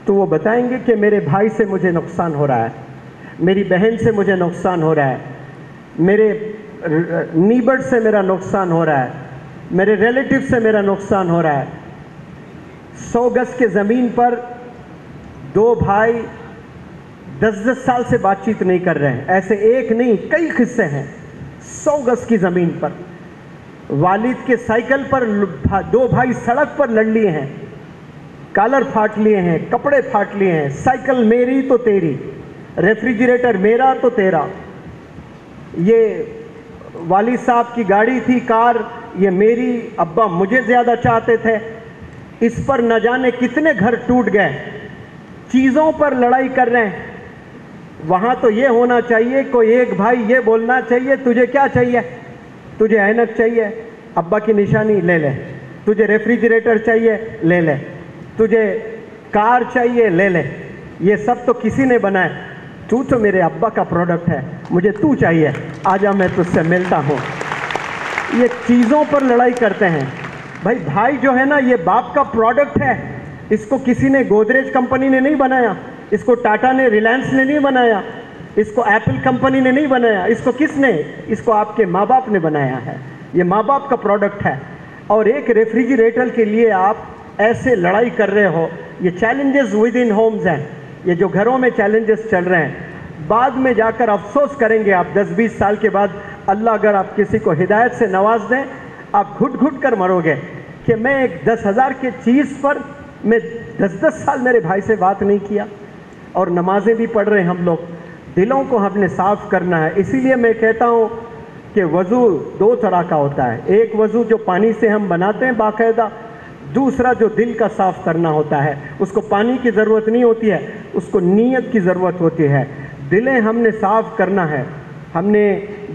[SPEAKER 2] تو وہ بتائیں گے کہ میرے بھائی سے مجھے نقصان ہو رہا ہے, میری بہن سے مجھے نقصان ہو رہا ہے, میرے نیبر سے میرا نقصان ہو رہا ہے, میرے ریلیٹیو سے میرا نقصان ہو رہا ہے. 100 گز کے زمین پر 2 بھائی 10 سال سے بات چیت نہیں کر رہے ہیں. ایسے ایک نہیں, کئی قصے ہیں. 100 گز کی زمین پر والد کے سائیکل پر 2 بھائی سڑک پر لڑ لیے ہیں, کالر پھاٹ لیے ہیں, کپڑے پھاٹ لیے ہیں. سائیکل میری تو تیری, ریفریجریٹر میرا تو تیرا, یہ والد صاحب کی گاڑی تھی, کار, یہ میری, ابا مجھے زیادہ چاہتے تھے. اس پر نہ جانے کتنے گھر ٹوٹ گئے. چیزوں پر لڑائی کر رہے ہیں. وہاں تو یہ ہونا چاہیے, کوئی ایک بھائی یہ بولنا چاہیے, تجھے کیا چاہیے؟ تجھے اینک چاہیے, ابا کی نشانی لے لے. تجھے ریفریجریٹر چاہیے, لے لے. تجھے کار چاہیے, لے لے. یہ سب تو کسی نے بنائے. تو میرے ابا کا پروڈکٹ ہے, مجھے تو چاہیے, آجا میں تجھ سے ملتا ہوں. یہ چیزوں پر لڑائی کرتے ہیں. بھائی جو ہے نا, یہ باپ کا پروڈکٹ ہے. اس کو کسی نے, گودریج کمپنی نے نہیں بنایا, اس کو ٹاٹا نے, ریلائنس نے نہیں بنایا, اس کو ایپل کمپنی نے نہیں بنایا. اس کو کس نے؟ اس کو آپ کے ماں باپ نے بنایا ہے. یہ ماں باپ کا پروڈکٹ ہے. اور ایک ریفریجریٹر کے لیے آپ ایسے لڑائی کر رہے ہو. یہ چیلنجز ود ان ہومز ہیں, یہ جو گھروں میں چیلنجز چل رہے ہیں. بعد میں جا کر افسوس کریں گے آپ 10-20 سال کے بعد. اللہ اگر آپ کسی کو ہدایت سے نواز دیں, آپ گھٹ گھٹ کر مرو گے کہ میں ایک 10,000 کے چیز پر میں 10 سال میرے بھائی سے بات نہیں کیا. اور نمازیں بھی پڑھ رہے ہیں ہم لوگ. دلوں کو ہم نے صاف کرنا ہے. اسی لیے میں کہتا ہوں کہ وضو 2 طرح کا ہوتا ہے. ایک وضو جو پانی سے ہم بناتے ہیں باقاعدہ, دوسرا جو دل کا صاف کرنا ہوتا ہے. اس کو پانی کی ضرورت نہیں ہوتی ہے, اس کو نیت کی ضرورت ہوتی ہے. دلیں ہم نے صاف کرنا ہے. ہم نے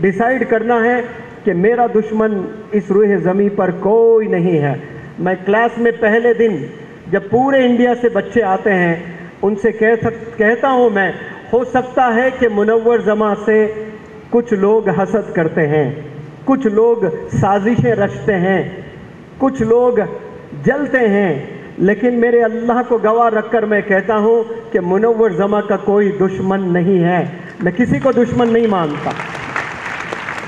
[SPEAKER 2] ڈیسائیڈ کرنا ہے کہ میرا دشمن اس روح زمین پر کوئی نہیں ہے. میں کلاس میں پہلے دن جب پورے انڈیا سے بچے آتے ہیں, ان سے کہتا ہوں میں، ہو سکتا ہے کہ منور زماں سے کچھ لوگ حسد کرتے ہیں، کچھ لوگ سازشیں رچتے ہیں، کچھ لوگ جلتے ہیں، لیکن میرے اللہ کو گواہ رکھ کر میں کہتا ہوں کہ منور زماں کا کوئی دشمن نہیں ہے۔ میں کسی کو دشمن نہیں مانتا،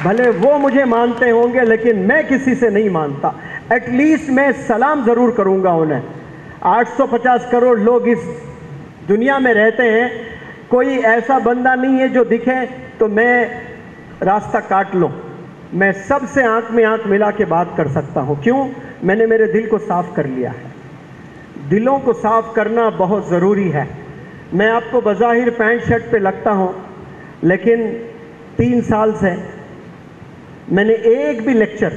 [SPEAKER 2] بھلے وہ مجھے مانتے ہوں گے لیکن میں کسی سے نہیں مانتا۔ ایٹ لیسٹ میں سلام ضرور کروں گا انہیں۔ 850 کروڑ لوگ اس دنیا میں رہتے ہیں، کوئی ایسا بندہ نہیں ہے جو دکھے تو میں راستہ کاٹ لوں۔ میں سب سے آنکھ میں آنکھ ملا کے بات کر سکتا ہوں۔ کیوں؟ میں نے میرے دل کو صاف کر لیا ہے۔ دلوں کو صاف کرنا بہت ضروری ہے۔ میں آپ کو بظاہر پینٹ شرٹ پہ لگتا ہوں، لیکن 3 سال سے میں نے ایک بھی لیکچر،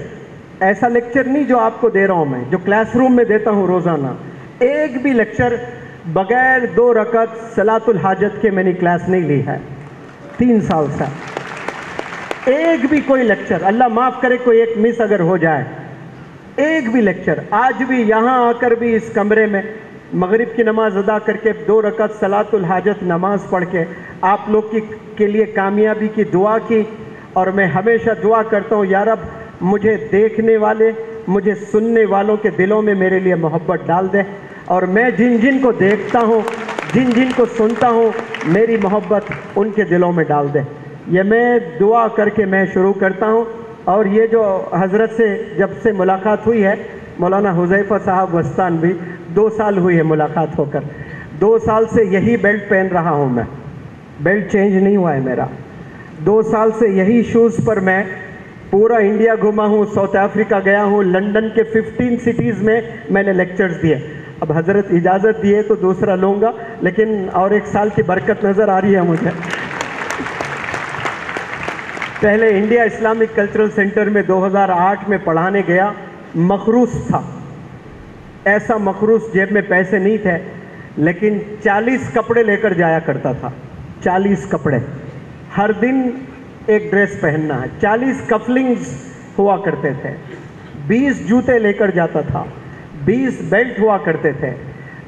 [SPEAKER 2] ایسا لیکچر نہیں جو آپ کو دے رہا ہوں میں، جو کلاس روم میں دیتا ہوں روزانہ، ایک بھی لیکچر بغیر 2 رکعت صلاۃ الحاجت کے میں نے کلاس نہیں لی ہے 3 سال سے۔ ایک بھی کوئی لیکچر، اللہ معاف کرے کوئی ایک مس اگر ہو جائے، ایک بھی لیکچر۔ آج بھی یہاں آ کر بھی اس کمرے میں مغرب کی نماز ادا کر کے 2 رکعت صلاۃ الحاجت نماز پڑھ کے آپ لوگ کے لیے کامیابی کی دعا کی، اور میں ہمیشہ دعا کرتا ہوں یا رب مجھے دیکھنے والے، مجھے سننے والوں کے دلوں میں میرے لیے محبت ڈال دے، اور میں جن جن کو دیکھتا ہوں، جن جن کو سنتا ہوں، میری محبت ان کے دلوں میں ڈال دے۔ یہ میں دعا کر کے میں شروع کرتا ہوں۔ اور یہ جو حضرت سے جب سے ملاقات ہوئی ہے، مولانا حذیفہ صاحب وستان بھی 2 سال ہوئی ہے ملاقات ہو کر، 2 سال سے یہی بیلٹ پہن رہا ہوں میں، بیلٹ چینج نہیں ہوا ہے میرا۔ 2 سال سے یہی شوز پر میں پورا انڈیا گھما ہوں، ساؤتھ افریقہ گیا ہوں، لنڈن کے 15 سٹیز میں نے لیکچرز دیے۔ اب حضرت اجازت دیے تو دوسرا لوں گا، لیکن اور 1 سال کی برکت نظر آ رہی ہے مجھے۔ پہلے انڈیا اسلامک کلچرل سینٹر میں 2008 میں پڑھانے گیا، مخروص تھا، ایسا مخروص، جیب میں پیسے نہیں تھے، لیکن 40 کپڑے لے کر جایا کرتا تھا، 40 کپڑے، ہر دن ایک ڈریس پہننا ہے، 40 کفلنگز ہوا کرتے تھے، 20 جوتے لے کر جاتا تھا، 20 بیلٹ ہوا کرتے تھے۔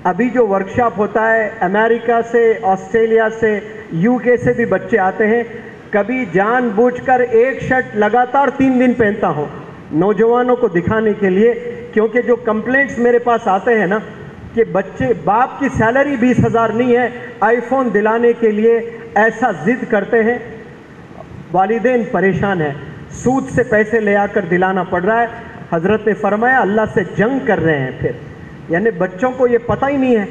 [SPEAKER 2] ابھی جو ورکشاپ ہوتا ہے، امریکہ سے، آسٹریلیا سے، UK سے بھی بچے آتے ہیں، کبھی جان بوجھ کر ایک شرٹ لگاتار 3 دن پہنتا ہوں نوجوانوں کو دکھانے کے لیے، کیونکہ جو کمپلینٹس میرے پاس آتے ہیں نا کہ بچے، باپ کی سیلری 20,000 نہیں ہے، آئی فون دلانے کے لیے ایسا ضد کرتے ہیں، والدین پریشان ہیں، سود سے پیسے لے آ کر دلانا پڑ رہا ہے۔ حضرت نے فرمایا اللہ سے جنگ کر رہے ہیں پھر، یعنی بچوں کو یہ پتہ ہی نہیں ہے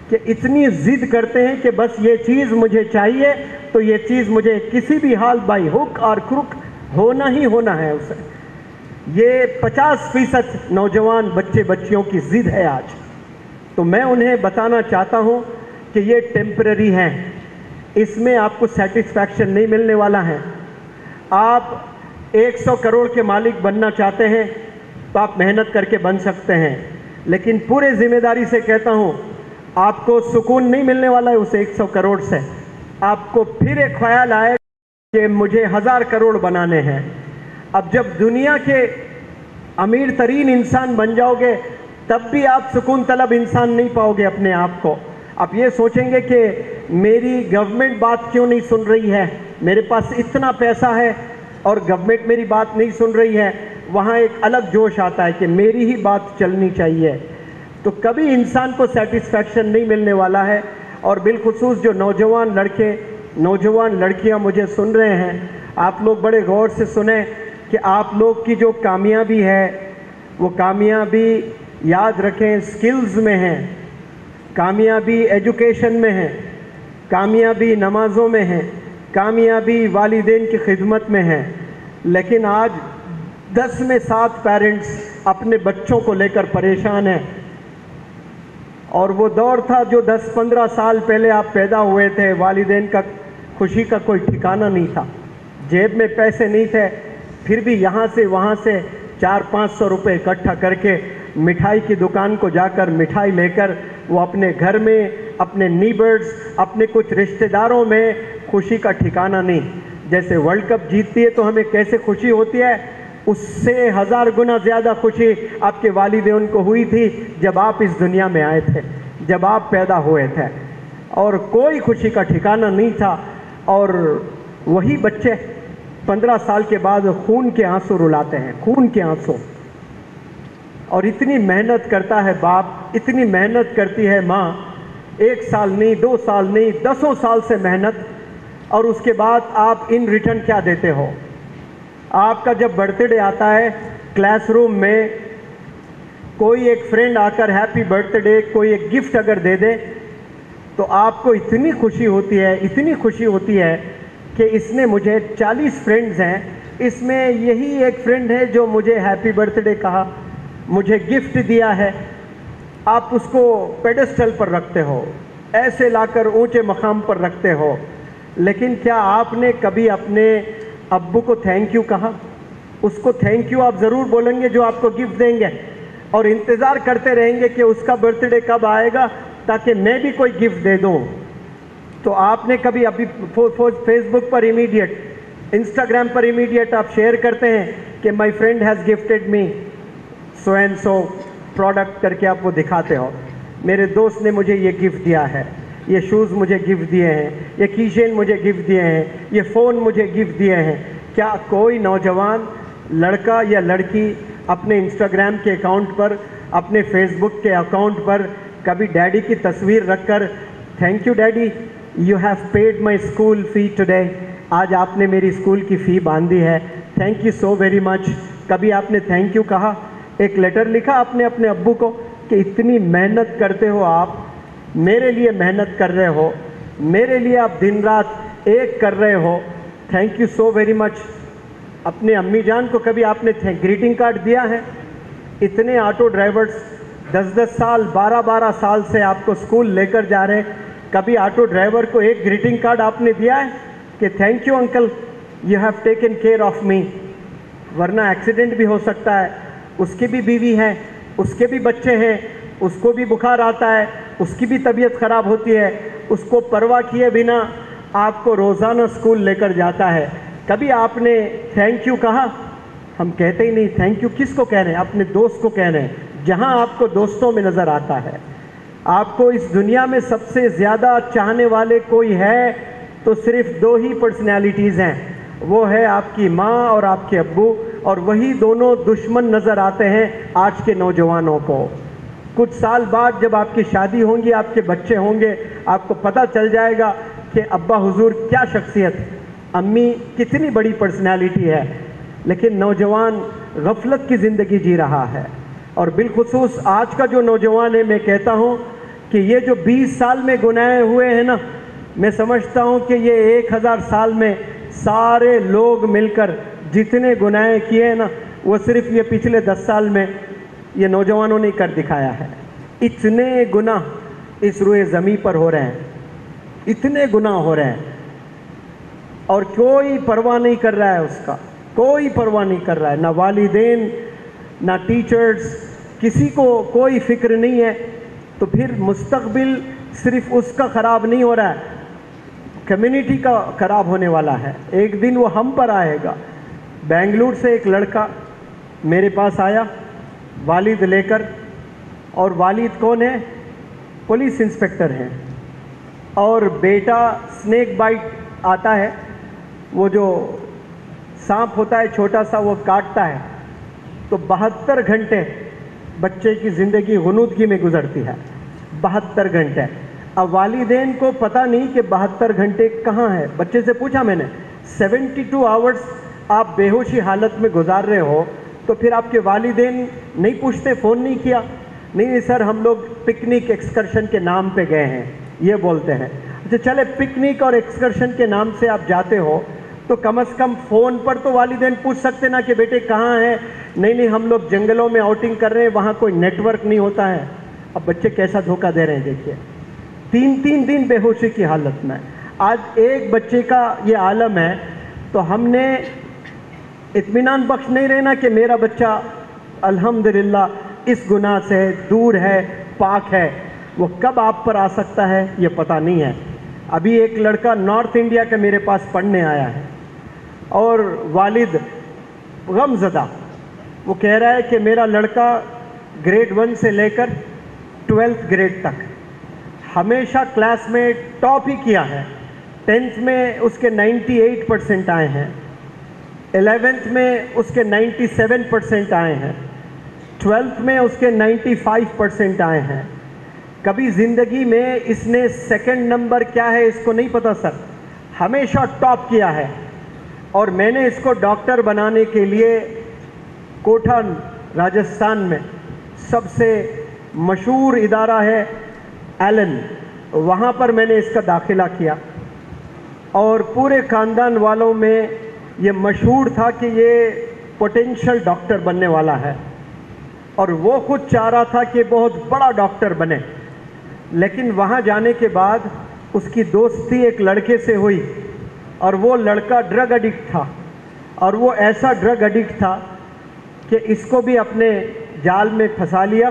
[SPEAKER 2] کہ اتنی ضد کرتے ہیں کہ بس یہ چیز مجھے چاہیے تو یہ چیز مجھے کسی بھی حال بائی ہک اور کروک ہونا ہی ہونا ہے اسے۔ یہ 50% نوجوان بچے بچیوں کی ضد ہے آج۔ تو میں انہیں بتانا چاہتا ہوں کہ یہ ٹیمپرری ہے، اس میں آپ کو سیٹسفیکشن نہیں ملنے والا ہے۔ آپ 100 کروڑ کے مالک بننا چاہتے ہیں تو آپ محنت کر کے بن سکتے ہیں، لیکن پورے ذمہ داری سے کہتا ہوں آپ کو سکون نہیں ملنے والا ہے اس 100 کروڑ سے۔ آپ کو پھر ایک خیال آئے کہ مجھے 1000 کروڑ بنانے ہیں۔ اب جب دنیا کے امیر ترین انسان بن جاؤ گے تب بھی آپ سکون طلب انسان نہیں پاؤ گے اپنے آپ کو۔ آپ یہ سوچیں گے کہ میری گورنمنٹ بات کیوں نہیں سن رہی ہے، میرے پاس اتنا پیسہ ہے اور گورنمنٹ میری بات نہیں سن رہی ہے۔ وہاں ایک الگ جوش آتا ہے کہ میری ہی بات چلنی چاہیے۔ تو کبھی انسان کو سیٹسفیکشن نہیں ملنے والا ہے۔ اور بالخصوص جو نوجوان لڑکے، نوجوان لڑکیاں مجھے سن رہے ہیں، آپ لوگ بڑے غور سے سنیں کہ آپ لوگ کی جو کامیابی ہے وہ کامیابی یاد رکھیں سکلز میں ہے، کامیابی ایجوکیشن میں ہے، کامیابی نمازوں میں ہے، کامیابی والدین کی خدمت میں ہے۔ لیکن آج 10 میں 7 پیرنٹس اپنے بچوں کو لے کر پریشان ہیں، اور وہ دور تھا جو 10-15 سال پہلے آپ پیدا ہوئے تھے، والدین کا خوشی کا کوئی ٹھکانہ نہیں تھا، جیب میں پیسے نہیں تھے، پھر بھی یہاں سے وہاں سے 400-500 روپے اکٹھا کر کے مٹھائی کی دکان کو جا کر مٹھائی لے کر وہ اپنے گھر میں، اپنے نیبرز، اپنے کچھ رشتہ داروں میں خوشی کا ٹھکانہ نہیں۔ جیسے ورلڈ کپ جیتتی ہے تو ہمیں کیسے خوشی ہوتی ہے، اس سے 1000 گنا زیادہ خوشی آپ کے والدین کو ہوئی تھی جب آپ اس دنیا میں آئے تھے، جب آپ پیدا ہوئے تھے۔ اور کوئی خوشی کا ٹھکانہ نہیں تھا، اور وہی بچے 15 سال کے بعد خون کے آنسو رلاتے ہیں، خون کے آنسو. اور اتنی محنت کرتا ہے باپ، اتنی محنت کرتی ہے ماں، 1 سال نہیں، 2 سال نہیں، 10 سال سے محنت، اور اس کے بعد آپ ان ریٹرن کیا دیتے ہو؟ آپ کا جب برتھ ڈے آتا ہے کلاس روم میں کوئی ایک فرینڈ آ کر ہیپی برتھ ڈے کوئی ایک گفٹ اگر دے دے تو آپ کو اتنی خوشی ہوتی ہے، اتنی خوشی ہوتی ہے کہ اس نے مجھے 40 فرینڈز ہیں، اس میں یہی ایک فرینڈ ہے جو مجھے ہیپی برتھ ڈے کہا، مجھے گفٹ دیا ہے. آپ اس کو پیڈسٹل پر رکھتے ہو، ایسے لا کر اونچے مقام پر رکھتے ہو، لیکن کیا آپ نے کبھی اپنے ابو کو تھینک یو کہا؟ اس کو تھینک یو آپ ضرور بولیں گے جو آپ کو گفٹ دیں گے، اور انتظار کرتے رہیں گے کہ اس کا برتھ ڈے کب آئے گا تاکہ میں بھی کوئی گفٹ دے دوں. تو آپ نے کبھی ابھی فیس بک پر امیڈیٹ، انسٹاگرام پر امیڈیٹ آپ شیئر کرتے ہیں کہ my friend has gifted me so and so product کر کے آپ وہ دکھاتے ہو، میرے دوست نے مجھے یہ گفٹ دیا ہے، یہ شوز مجھے گفٹ دیے ہیں، یہ کی چین مجھے گفٹ دیے ہیں، یہ فون مجھے گفٹ دیے ہیں. کیا کوئی نوجوان لڑکا یا لڑکی اپنے انسٹاگرام کے اکاؤنٹ پر، اپنے فیس بک کے اکاؤنٹ پر کبھی ڈیڈی کی تصویر رکھ کر thank you daddy you have paid my school fee today, آج آپ نے میری اسکول کی فی باندھی ہے، thank you so very much, کبھی آپ نے تھینک یو کہا؟ ایک لیٹر لکھا آپ نے اپنے ابو کو کہ اتنی محنت کرتے ہو آپ، میرے لیے محنت کر رہے ہو، میرے لیے آپ دن رات ایک کر رہے ہو، thank you so very much. اپنے امی جان کو کبھی آپ نے گریٹنگ کارڈ دیا ہے؟ اتنے آٹو ڈرائیورز 10 سال 12 سال سے آپ کو اسکول لے کر جا رہے ہیں، کبھی آٹو ڈرائیور کو ایک گریٹنگ کارڈ آپ نے دیا ہے کہ thank you uncle you have taken care of me? ورنہ ایکسیڈنٹ بھی ہو سکتا ہے، اس کی بھی بیوی ہے، اس کے بھی بچے ہیں، اس کو بھی بخار آتا ہے، اس کی بھی طبیعت خراب ہوتی ہے، اس کو پرواہ کیے بنا آپ کو روزانہ اسکول لے کر جاتا ہے. کبھی آپ نے تھینک یو کہا؟ ہم کہتے ہی نہیں. تھینک یو کس کو کہہ رہے ہیں؟ اپنے دوست کو کہہ رہے ہیں. جہاں آپ کو دوستوں میں نظر آتا ہے آپ کو اس دنیا میں سب سے زیادہ چاہنے والے کوئی ہے تو صرف 2 ہی پرسنالٹیز ہیں، وہ ہے آپ کی ماں اور آپ کے ابو، اور وہی دونوں دشمن نظر آتے ہیں آج کے نوجوانوں کو. کچھ سال بعد جب آپ کی شادی ہوں گی، آپ کے بچے ہوں گے، آپ کو پتہ چل جائے گا کہ ابا حضور کیا شخصیت، امی کتنی بڑی پرسنالٹی ہے. لیکن نوجوان غفلت کی زندگی جی رہا ہے، اور بالخصوص آج کا جو نوجوان ہے، میں کہتا ہوں کہ یہ جو 20 سال میں گناہ ہوئے ہیں نا، میں سمجھتا ہوں کہ یہ 1000 سال میں سارے لوگ مل کر جتنے گناہ کیے ہیں نا، وہ صرف یہ پچھلے 10 سال میں یہ نوجوانوں نے کر دکھایا ہے. اتنے گناہ اس روئے زمین پر ہو رہے ہیں، اتنے گناہ ہو رہے ہیں، اور کوئی پرواہ نہیں کر رہا ہے اس کا، کوئی پرواہ نہیں کر رہا ہے، نہ والدین نہ ٹیچرز، کسی کو کوئی فکر نہیں ہے. تو پھر مستقبل صرف اس کا خراب نہیں ہو رہا ہے، کمیونٹی کا خراب ہونے والا ہے. ایک دن وہ ہم پر آئے گا. بنگلور سے ایک لڑکا میرے پاس آیا والد لے کر، اور والد کون ہے؟ پولیس انسپکٹر ہیں، اور بیٹا سنیک بائٹ آتا ہے، وہ جو سانپ ہوتا ہے چھوٹا سا، وہ کاٹتا ہے، تو 72 گھنٹے بچے کی زندگی غنودگی میں گزرتی ہے. 72 گھنٹے. اب والدین کو پتہ نہیں کہ 72 گھنٹے کہاں ہے. بچے سے پوچھا میں نے 72 آورز آپ بے ہوشی حالت میں گزار رہے ہو، تو پھر آپ کے والدین نہیں پوچھتے، فون نہیں کیا؟ نہیں سر، ہم لوگ پکنک ایکسکرشن کے نام پہ گئے ہیں، یہ بولتے ہیں. اچھا چلے، پکنک اور ایکسکرشن کے نام سے آپ جاتے ہو تو کم از کم فون پر تو والدین پوچھ سکتے نا کہ بیٹے کہاں ہیں؟ نہیں ہم لوگ جنگلوں میں آؤٹنگ کر رہے ہیں، وہاں کوئی نیٹ ورک نہیں ہوتا ہے. اب بچے کیسا دھوکہ دے رہے ہیں دیکھیے، 3 دن بے ہوشی کی حالت میں. آج ایک بچے کا یہ عالم ہے، تو ہم نے اطمینان بخش نہیں رہنا کہ میرا بچہ الحمدللہ اس گناہ سے دور ہے، پاک ہے. وہ کب آپ پر آ سکتا ہے یہ پتہ نہیں ہے. ابھی ایک لڑکا نارتھ انڈیا کا میرے پاس پڑھنے آیا ہے، اور والد غم زدہ، وہ کہہ رہا ہے کہ میرا لڑکا گریڈ 1 سے لے کر 12th گریڈ تک ہمیشہ کلاس میں ٹاپ ہی کیا ہے. 10th میں اس کے 98% آئے ہیں, 11th میں اس کے 97% آئے ہیں, 12th میں اس کے 95% آئے ہیں. کبھی زندگی میں اس نے سیکنڈ نمبر کیا ہے اس کو نہیں پتا سر, ہمیشہ ٹاپ کیا ہے. اور میں نے اس کو ڈاکٹر بنانے کے لیے کوٹھا راجستھان میں سب سے مشہور ادارہ ہے ایلن, وہاں پر میں نے اس کا داخلہ کیا, اور پورے خاندان والوں میں یہ مشہور تھا کہ یہ پوٹینشل ڈاکٹر بننے والا ہے, اور وہ خود چاہ رہا تھا کہ بہت بڑا ڈاکٹر بنے. لیکن وہاں جانے کے بعد اس کی دوستی ایک لڑکے سے ہوئی, اور وہ لڑکا ڈرگ ایڈکٹ تھا, اور وہ ایسا ڈرگ ایڈکٹ تھا کہ اس کو بھی اپنے جال میں پھنسا لیا.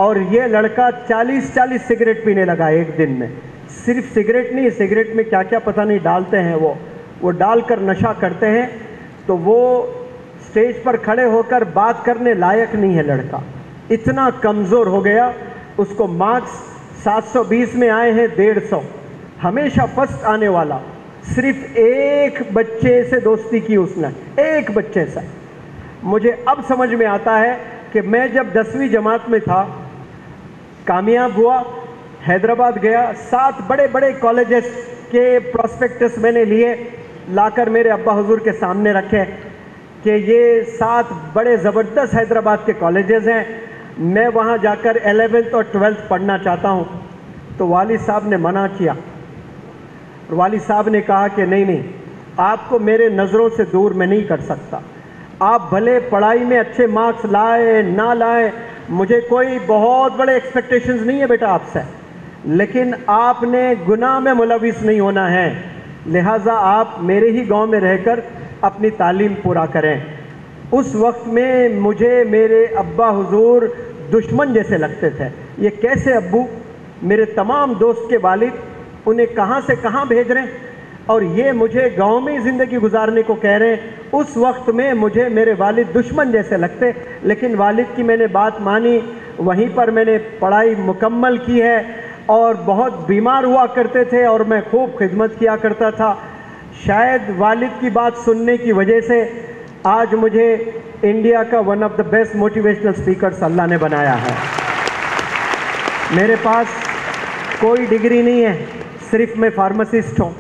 [SPEAKER 2] اور یہ لڑکا 40 سگریٹ پینے لگا ایک دن میں. صرف سگریٹ نہیں, سگریٹ میں کیا کیا پتہ نہیں ڈالتے ہیں, وہ ڈال کر نشہ کرتے ہیں. تو وہ اسٹیج پر کھڑے ہو کر بات کرنے لائق نہیں ہے لڑکا, اتنا کمزور ہو گیا. اس کو مارکس 720 میں آئے ہیں 150, ہمیشہ فرسٹ آنے والا. صرف ایک بچے سے دوستی کی اس نے, ایک بچے سے. مجھے اب سمجھ میں آتا ہے کہ میں جب 10ویں جماعت میں تھا, کامیاب ہوا, حیدرآباد گیا, 7 بڑے بڑے کالجز کے پراسپیکٹس میں نے لیے, لا کر میرے ابا حضور کے سامنے رکھے کہ یہ 7 بڑے زبردست حیدرآباد کے کالجز ہیں, میں وہاں جا کر 11th اور 12th پڑھنا چاہتا ہوں. تو والد صاحب نے منع کیا. والد صاحب نے کہا کہ نہیں, آپ کو میرے نظروں سے دور میں نہیں کر سکتا. آپ بھلے پڑھائی میں اچھے مارکس لائے نہ لائے, مجھے کوئی بہت بڑے ایکسپیکٹیشنز نہیں ہے بیٹا آپ سے, لیکن آپ نے گناہ میں ملوث نہیں ہونا ہے. لہٰذا آپ میرے ہی گاؤں میں رہ کر اپنی تعلیم پورا کریں. اس وقت میں مجھے میرے ابا حضور دشمن جیسے لگتے تھے. یہ کیسے ابو, میرے تمام دوست کے والد انہیں کہاں سے کہاں بھیج رہے ہیں, اور یہ مجھے گاؤں میں ہی زندگی گزارنے کو کہہ رہے ہیں. اس وقت میں مجھے میرے والد دشمن جیسے لگتے, لیکن والد کی میں نے بات مانی. وہیں پر میں نے پڑھائی مکمل کی ہے, اور بہت بیمار ہوا کرتے تھے اور میں خوب خدمت کیا کرتا تھا. شاید والد کی بات سننے کی وجہ سے آج مجھے انڈیا کا one of the best motivational speakers اللہ نے بنایا ہے. میرے پاس کوئی ڈگری نہیں ہے, صرف میں فارماسسٹ ہوں.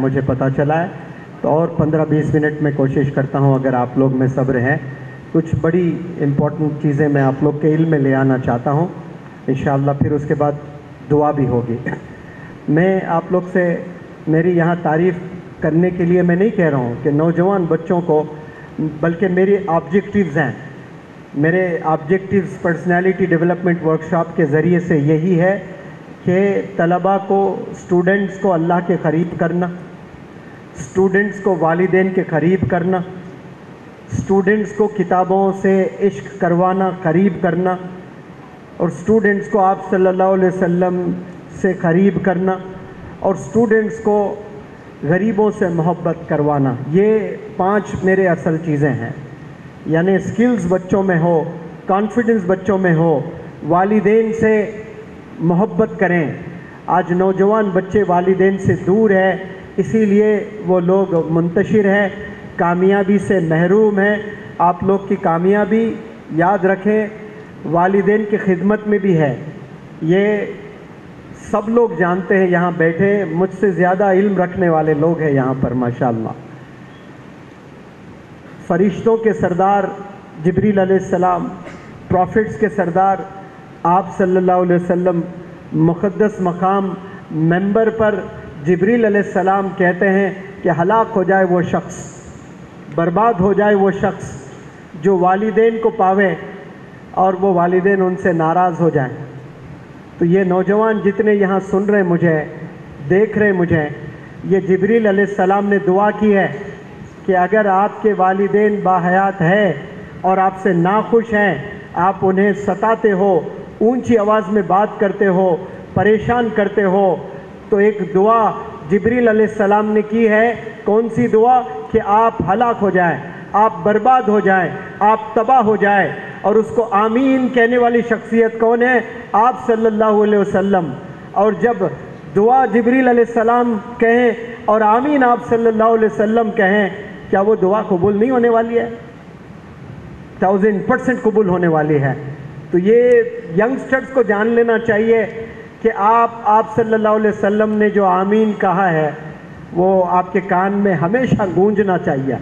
[SPEAKER 2] مجھے پتہ چلا ہے, تو اور 15-20 منٹ میں کوشش کرتا ہوں اگر آپ لوگ میں صبر ہیں. کچھ بڑی امپورٹنٹ چیزیں میں آپ لوگ کے علم میں لے آنا چاہتا ہوں انشاءاللہ, پھر اس کے بعد دعا بھی ہوگی. میں آپ لوگ سے میری یہاں تعریف کرنے کے لیے میں نہیں کہہ رہا ہوں کہ نوجوان بچوں کو, بلکہ میری آبجیکٹیوز ہیں. میرے آبجیکٹیوز پرسنالٹی ڈیولپمنٹ ورکشاپ کے ذریعے سے یہی ہے کہ طلباء کو, اسٹوڈنٹس کو اللہ کے قریب کرنا, اسٹوڈنٹس کو والدین کے قریب کرنا, اسٹوڈنٹس کو کتابوں سے عشق کروانا, قریب کرنا, اور اسٹوڈنٹس کو آپ صلی اللہ علیہ وسلم سے قریب کرنا, اور اسٹوڈنٹس کو غریبوں سے محبت کروانا. یہ 5 میرے اصل چیزیں ہیں. یعنی سکلز بچوں میں ہو, کانفیڈنس بچوں میں ہو, والدین سے محبت کریں. آج نوجوان بچے والدین سے دور ہیں, اسی لیے وہ لوگ منتشر ہیں, کامیابی سے محروم ہیں. آپ لوگ کی کامیابی یاد رکھیں والدین کی خدمت میں بھی ہے. یہ سب لوگ جانتے ہیں, یہاں بیٹھے مجھ سے زیادہ علم رکھنے والے لوگ ہیں یہاں پر ماشاءاللہ. فرشتوں کے سردار جبریل علیہ السلام, پروفٹس کے سردار آپ صلی اللہ علیہ وسلم, مقدس مقام منبر پر جبریل علیہ السلام کہتے ہیں کہ ہلاک ہو جائے وہ شخص, برباد ہو جائے وہ شخص جو والدین کو پاوے اور وہ والدین ان سے ناراض ہو جائیں. تو یہ نوجوان جتنے یہاں سن رہے مجھے, دیکھ رہے مجھے, یہ جبریل علیہ السلام نے دعا کی ہے کہ اگر آپ کے والدین باحیات ہیں اور آپ سے ناخوش ہیں, آپ انہیں ستاتے ہو, اونچی آواز میں بات کرتے ہو, پریشان کرتے ہو تو ایک دعا جبریل علیہ السلام نے کی ہے. کون سی دعا؟ کہ آپ ہلاک ہو جائیں، آپ برباد ہو جائیں، آپ تباہ ہو جائیں. اور اس کو آمین کہنے والی شخصیت کون ہے؟ آپ صلی اللہ علیہ وسلم. اور جب دعا جبریل علیہ السلام کہیں اور آمین آپ صلی اللہ علیہ وسلم کہیں، کیا وہ دعا قبول نہیں ہونے والی ہے؟ 1000% قبول ہونے والی ہے. تو یہ ینگسٹرز کو جان لینا چاہیے کہ آپ صلی اللہ علیہ وسلم نے جو آمین کہا ہے وہ آپ کے کان میں ہمیشہ گونجنا چاہیے.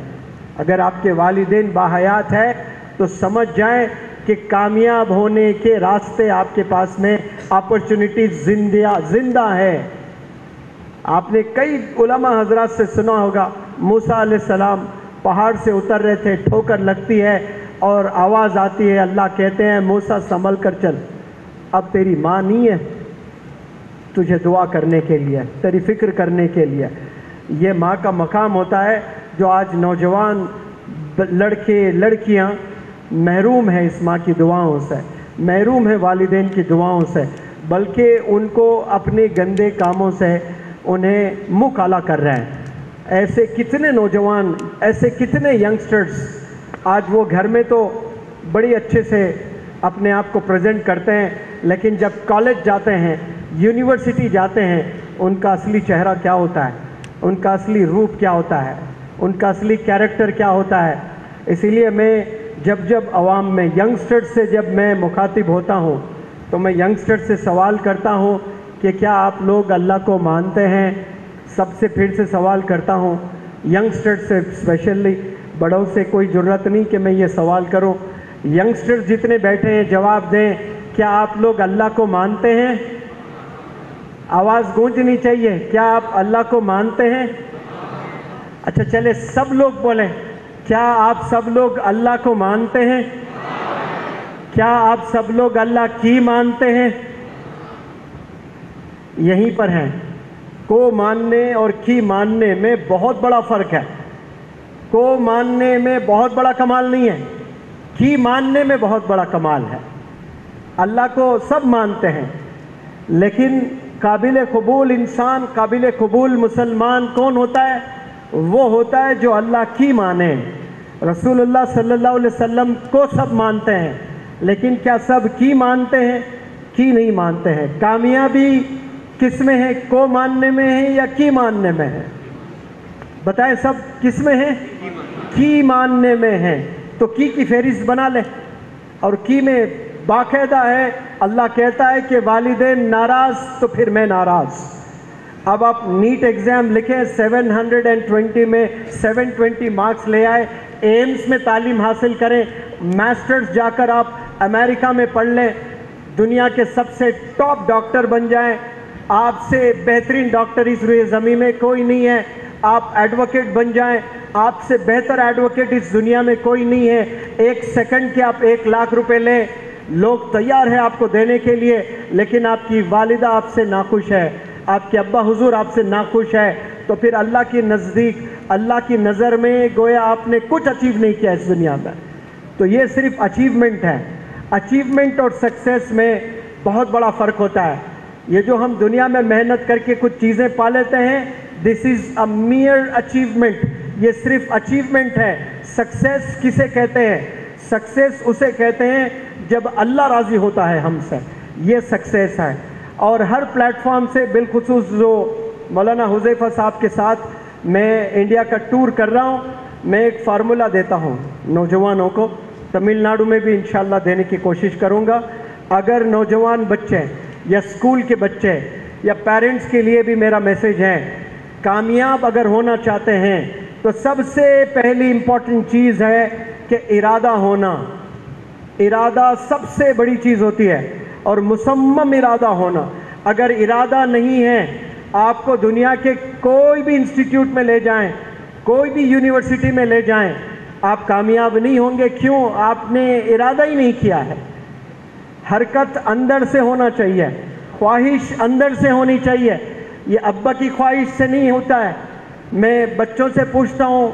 [SPEAKER 2] اگر آپ کے والدین باحیات ہیں تو سمجھ جائیں کہ کامیاب ہونے کے راستے آپ کے پاس میں اپرچونٹیز زندہ ہے. آپ نے کئی علماء حضرات سے سنا ہوگا، موسیٰ علیہ السلام پہاڑ سے اتر رہے تھے، ٹھوکر لگتی ہے اور آواز آتی ہے، اللہ کہتے ہیں موسیٰ سنبھل کر چل، اب تیری ماں نہیں ہے تجھے دعا کرنے کے لیے، تیری فکر کرنے کے لیے. یہ ماں کا مقام ہوتا ہے جو آج نوجوان لڑکے لڑکیاں محروم ہیں اس ماں کی دعاؤں سے، محروم ہیں والدین کی دعاؤں سے، بلکہ ان کو اپنے گندے کاموں سے انہیں منہ کالا کر رہے ہیں. ایسے کتنے نوجوان، ایسے کتنے ینگسٹرز آج وہ گھر میں تو بڑی اچھے سے اپنے آپ کو پریزنٹ کرتے ہیں، لیکن جب کالج جاتے ہیں، یونیورسٹی جاتے ہیں، ان کا اصلی چہرہ کیا ہوتا ہے، ان کا اصلی روپ کیا ہوتا ہے، ان کا اصلی کیریکٹر کیا ہوتا ہے. اسی لیے میں جب عوام میں ینگسٹر سے جب میں مخاطب ہوتا ہوں تو میں ینگسٹر سے سوال کرتا ہوں کہ کیا آپ لوگ اللہ کو مانتے ہیں؟ سب سے پھر سے سوال کرتا ہوں، ینگسٹر سے اسپیشلی، بڑوں سے کوئی جرت نہیں کہ میں یہ سوال کروں. ینگسٹر جتنے بیٹھے ہیں جواب دیں، کیا آپ لوگ اللہ کو مانتے ہیں؟ آواز گونجنی چاہیے. کیا آپ اللہ کو مانتے ہیں؟ اچھا چلے سب لوگ بولیں، کیا آپ سب لوگ اللہ کو مانتے ہیں؟ کیا آپ سب لوگ اللہ کی مانتے ہیں؟ یہیں پر ہیں. کو ماننے اور کی ماننے میں بہت بڑا فرق ہے. کو ماننے میں بہت بڑا کمال نہیں ہے، کی ماننے میں بہت بڑا کمال ہے. اللہ کو سب مانتے ہیں، لیکن قابل قبول انسان، قابل قبول مسلمان کون ہوتا ہے؟ وہ ہوتا ہے جو اللہ کی مانے. رسول اللہ صلی اللہ علیہ وسلم کو سب مانتے ہیں، لیکن کیا سب کی مانتے ہیں؟ کی نہیں مانتے ہیں. کامیابی کس میں ہے؟ کو ماننے میں ہے یا کی ماننے میں ہے؟ بتائیں سب کس میں ہے؟ کی ماننے میں ہے. تو کی فہرست بنا لیں. اور کی میں باقاعدہ ہے، اللہ کہتا ہے کہ والدین ناراض تو پھر میں ناراض. اب آپ نیٹ ایگزام لکھیں، 720 میں 720 مارکس لے آئے، ایمز میں تعلیم حاصل کریں، ماسٹرز جا کر آپ امریکہ میں پڑھ لیں، دنیا کے سب سے ٹاپ ڈاکٹر بن جائیں. آپ سے بہترین ڈاکٹر اس روئے زمین میں کوئی نہیں ہے. آپ ایڈوکیٹ بن جائیں، آپ سے بہتر ایڈوکیٹ اس دنیا میں کوئی نہیں ہے. 1 سیکنڈ کے آپ 1 لاکھ روپے لیں، لوگ تیار ہیں آپ کو دینے کے لیے، لیکن آپ کی والدہ آپ سے ناخوش ہے، آپ کے ابا حضور آپ سے ناخوش ہے، تو پھر اللہ کے نزدیک، اللہ کی نظر میں گویا آپ نے کچھ اچیو نہیں کیا اس دنیا میں. تو یہ صرف اچیومنٹ ہے. اچیومنٹ اور سکسیس میں بہت بڑا فرق ہوتا ہے. یہ جو ہم دنیا میں محنت کر کے کچھ چیزیں پا لیتے ہیں، دس از اے میئر اچیومنٹ. یہ صرف اچیومنٹ ہے. سکسیس کسے کہتے ہیں؟ سکسیس اسے کہتے ہیں جب اللہ راضی ہوتا ہے ہم سے، یہ سکسیس ہے. اور ہر پلیٹ فارم سے، بالخصوص جو مولانا حذیفہ صاحب کے ساتھ میں انڈیا کا ٹور کر رہا ہوں، میں ایک فارمولا دیتا ہوں نوجوانوں کو. تمل ناڈو میں بھی انشاءاللہ دینے کی کوشش کروں گا. اگر نوجوان بچے یا اسکول کے بچے یا پیرنٹس کے لیے بھی میرا میسیج ہے، کامیاب اگر ہونا چاہتے ہیں تو سب سے پہلی امپورٹنٹ چیز ہے کہ ارادہ ہونا. ارادہ سب سے بڑی چیز ہوتی ہے، اور مصمم ارادہ ہونا. اگر ارادہ نہیں ہے، آپ کو دنیا کے کوئی بھی انسٹیٹیوٹ میں لے جائیں، کوئی بھی یونیورسٹی میں لے جائیں، آپ کامیاب نہیں ہوں گے. کیوں؟ آپ نے ارادہ ہی نہیں کیا ہے. حرکت اندر سے ہونا چاہیے، خواہش اندر سے ہونی چاہیے. یہ ابا کی خواہش سے نہیں ہوتا ہے. میں بچوں سے پوچھتا ہوں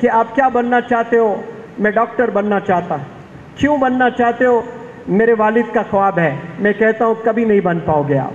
[SPEAKER 2] کہ آپ کیا بننا چاہتے ہو؟ میں ڈاکٹر بننا چاہتا. کیوں بننا چاہتے ہو؟ میرے والد کا خواب ہے. میں کہتا ہوں کبھی نہیں بن پاؤ گے آپ.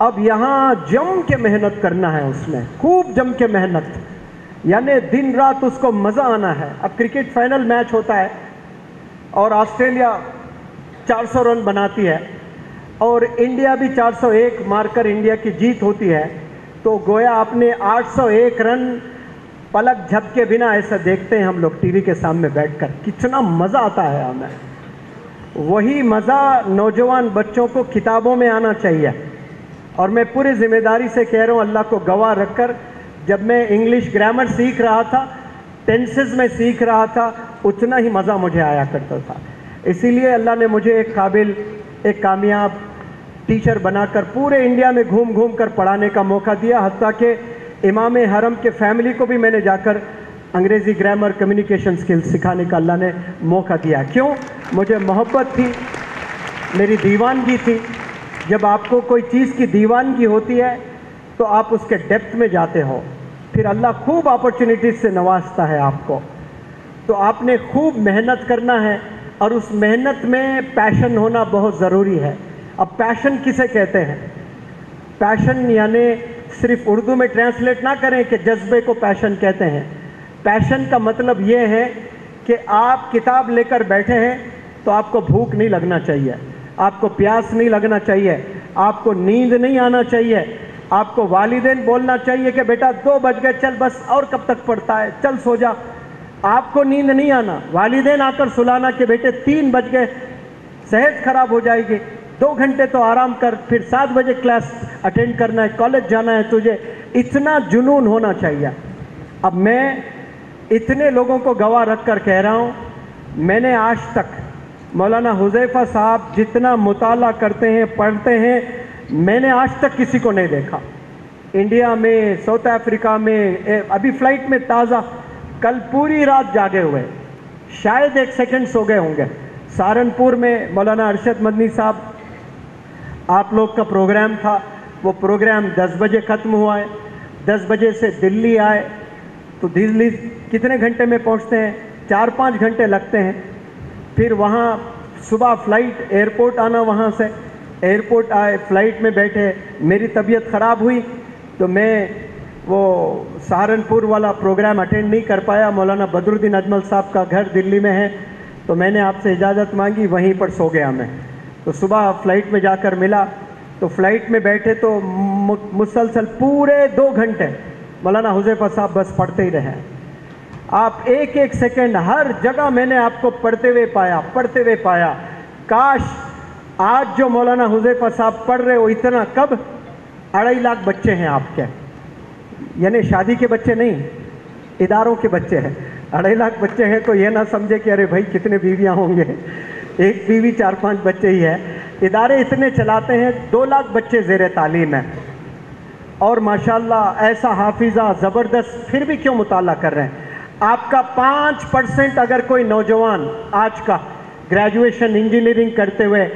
[SPEAKER 2] اب یہاں جم کے محنت کرنا ہے، اس میں خوب جم کے محنت، یعنی دن رات اس کو مزہ آنا ہے۔ اب کرکٹ فائنل میچ ہوتا ہے اور آسٹریلیا 400 رن بناتی ہے اور انڈیا بھی 401 مار کر انڈیا کی جیت ہوتی ہے، تو گویا آپ نے 801 رن پلک جھپکے بنا ایسا دیکھتے ہیں ہم لوگ ٹی وی کے سامنے بیٹھ کر، کتنا مزہ آتا ہے ہمیں۔ وہی مزہ نوجوان بچوں کو کتابوں میں آنا چاہیے، اور میں پوری ذمہ داری سے کہہ رہا ہوں، اللہ کو گواہ رکھ کر، جب میں انگلش گرامر سیکھ رہا تھا، ٹینسز میں سیکھ رہا تھا، اتنا ہی مزہ مجھے آیا کرتا تھا۔ اسی لیے اللہ نے مجھے ایک قابل، ایک کامیاب ٹیچر بنا کر پورے انڈیا میں گھوم گھوم کر پڑھانے کا موقع دیا، حتیٰ کہ امام حرم کے فیملی کو بھی میں نے جا کر انگریزی گرامر، کمیونیکیشن سکلز سکھانے کا اللہ نے موقع دیا۔ کیوں؟ مجھے محبت تھی، میری دیوانگی تھی۔ جب آپ کو کوئی چیز کی دیوانگی ہوتی ہے تو آپ اس کے ڈیپتھ میں جاتے ہو، پھر اللہ خوب اپرچونیٹیز سے نوازتا ہے آپ کو۔ تو آپ نے خوب محنت کرنا ہے، اور اس محنت میں پیشن ہونا بہت ضروری ہے۔ اب پیشن کسے کہتے ہیں؟ پیشن یعنی صرف اردو میں ٹرانسلیٹ نہ کریں کہ جذبے کو پیشن کہتے ہیں۔ پیشن کا مطلب یہ ہے کہ آپ کتاب لے کر بیٹھے ہیں تو آپ کو بھوک نہیں لگنا چاہیے، آپ کو پیاس نہیں لگنا چاہیے، آپ کو نیند نہیں آنا چاہیے، آپ کو والدین بولنا چاہیے کہ بیٹا 2 بج گئے، چل بس اور کب تک پڑھتا ہے، چل سو جا۔ آپ کو نیند نہیں آنا، والدین آ کر سلانا کہ بیٹے 3 بج گئے، صحت خراب ہو جائے گی، 2 گھنٹے تو آرام کر، پھر 7 بجے کلاس اٹینڈ کرنا ہے، کالج جانا ہے تجھے۔ اتنا جنون ہونا چاہیے۔ اب میں اتنے لوگوں کو گواہ رکھ کر کہہ رہا ہوں، میں نے آج تک مولانا حذیفہ صاحب جتنا مطالعہ کرتے ہیں، پڑھتے ہیں، میں نے آج تک کسی کو نہیں دیکھا۔ انڈیا میں، ساؤتھ افریقہ میں، ابھی فلائٹ میں تازہ، کل پوری رات جاگے ہوئے، شاید 1 سیکنڈ سو گئے ہوں گے۔ سہارنپور میں مولانا ارشد مدنی صاحب، آپ لوگ کا پروگرام تھا، وہ پروگرام 10 بجے ختم ہوا ہے، 10 بجے سے دلی آئے تو دلی کتنے گھنٹے میں پہنچتے ہیں؟ 4-5 گھنٹے لگتے ہیں۔ پھر وہاں صبح فلائٹ، ایئرپورٹ آنا، وہاں سے ایئرپورٹ آئے، فلائٹ میں بیٹھے، میری طبیعت خراب ہوئی تو میں وہ سہارنپور والا پروگرام اٹینڈ نہیں کر پایا۔ مولانا بدر الدین اجمل صاحب کا گھر دلی میں ہے، تو میں نے آپ سے اجازت مانگی، وہیں پر سو گیا میں۔ تو صبح فلائٹ میں جا کر ملا، تو فلائٹ میں بیٹھے تو مسلسل پورے 2 گھنٹے مولانا حذیفہ صاحب بس پڑھتے ہی رہے۔ آپ ایک ایک سیکنڈ ہر جگہ میں نے آپ کو پڑھتے ہوئے پایا۔ کاش آج جو مولانا حذیفہ صاحب پڑھ رہے ہو، اتنا کب؟ 2.5 لاکھ بچے ہیں آپ کے، یعنی شادی کے بچے نہیں، اداروں کے بچے ہیں۔ 2.5 لاکھ بچے ہیں تو یہ نہ سمجھے کہ ارے بھائی کتنے بیویاں ہوں گے، 1 بیوی 4-5 بچے ہی ہے۔ ادارے اتنے چلاتے ہیں، 2 لاکھ بچے زیر تعلیم ہیں، اور ماشاءاللہ ایسا حافظہ زبردست، پھر بھی کیوں مطالعہ کر رہے ہیں؟ آپ کا 5% اگر کوئی نوجوان آج کا گریجویشن انجینئرنگ کرتے ہوئے،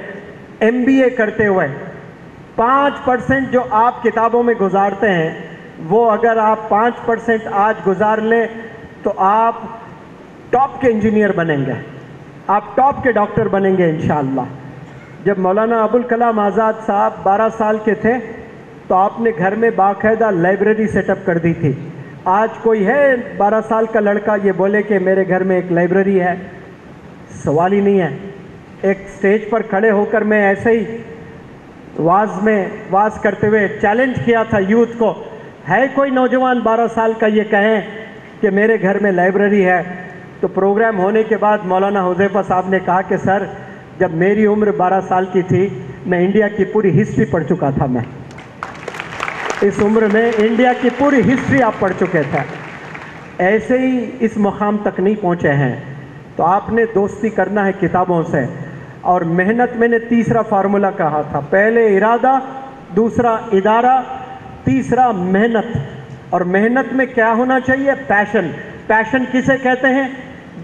[SPEAKER 2] MBA کرتے ہوئے، 5% جو آپ کتابوں میں گزارتے ہیں، وہ اگر آپ 5% آج گزار لیں تو آپ ٹاپ کے انجینئر بنیں گے، آپ ٹاپ کے ڈاکٹر بنیں گے انشاءاللہ۔ جب مولانا ابوالکلام آزاد صاحب 12 سال کے تھے تو آپ نے گھر میں باقاعدہ لائبریری سیٹ اپ کر دی تھی۔ آج کوئی ہے 12 سال کا لڑکا یہ بولے کہ میرے گھر میں ایک لائبریری ہے؟ سوال ہی نہیں ہے۔ ایک سٹیج پر کھڑے ہو کر میں ایسے ہی واز کرتے ہوئے چیلنج کیا تھا یوتھ کو، ہے کوئی نوجوان 12 سال کا یہ کہیں کہ میرے گھر میں لائبریری ہے؟ تو پروگرام ہونے کے بعد مولانا حذیفہ صاحب نے کہا کہ سر، جب میری عمر 12 سال کی تھی میں انڈیا کی پوری ہسٹری پڑھ چکا تھا، میں اس عمر میں انڈیا کی پوری ہسٹری آپ پڑھ چکے تھے، ایسے ہی اس مقام تک نہیں پہنچے ہیں۔ تو آپ نے دوستی کرنا ہے کتابوں سے، اور محنت میں نے تیسرا فارمولہ کہا تھا، پہلے ارادہ، دوسرا ادارہ، تیسرا محنت۔ اور محنت میں کیا ہونا چاہیے؟ پیشن۔ پیشن کسے کہتے ہیں؟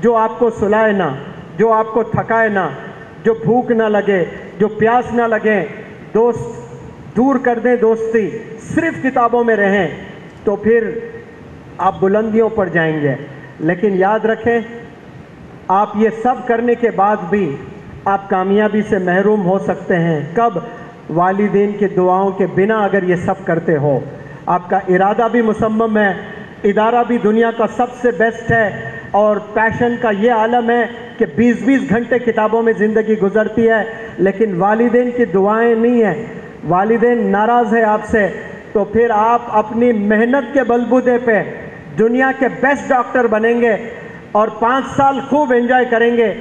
[SPEAKER 2] جو آپ کو سلائے نہ، جو آپ کو تھکائے نہ، جو بھوک نہ لگے، جو پیاس نہ لگے۔ دوست دور کر دیں دوستی، صرف کتابوں میں رہیں تو پھر آپ بلندیوں پر جائیں گے۔ لیکن یاد رکھیں، آپ یہ سب کرنے کے بعد بھی آپ کامیابی سے محروم ہو سکتے ہیں۔ کب؟ والدین کی دعاؤں کے بنا اگر یہ سب کرتے ہو، آپ کا ارادہ بھی مصمم ہے، ادارہ بھی دنیا کا سب سے بیسٹ ہے، اور پیشن کا یہ عالم ہے کہ 20-20 گھنٹے کتابوں میں زندگی گزرتی ہے، لیکن والدین کی دعائیں نہیں ہیں، والدین ناراض ہے آپ سے، تو پھر آپ اپنی محنت کے بلبوتے پہ دنیا کے بیسٹ ڈاکٹر بنیں گے اور 5 سال خوب انجوائے کریں گے۔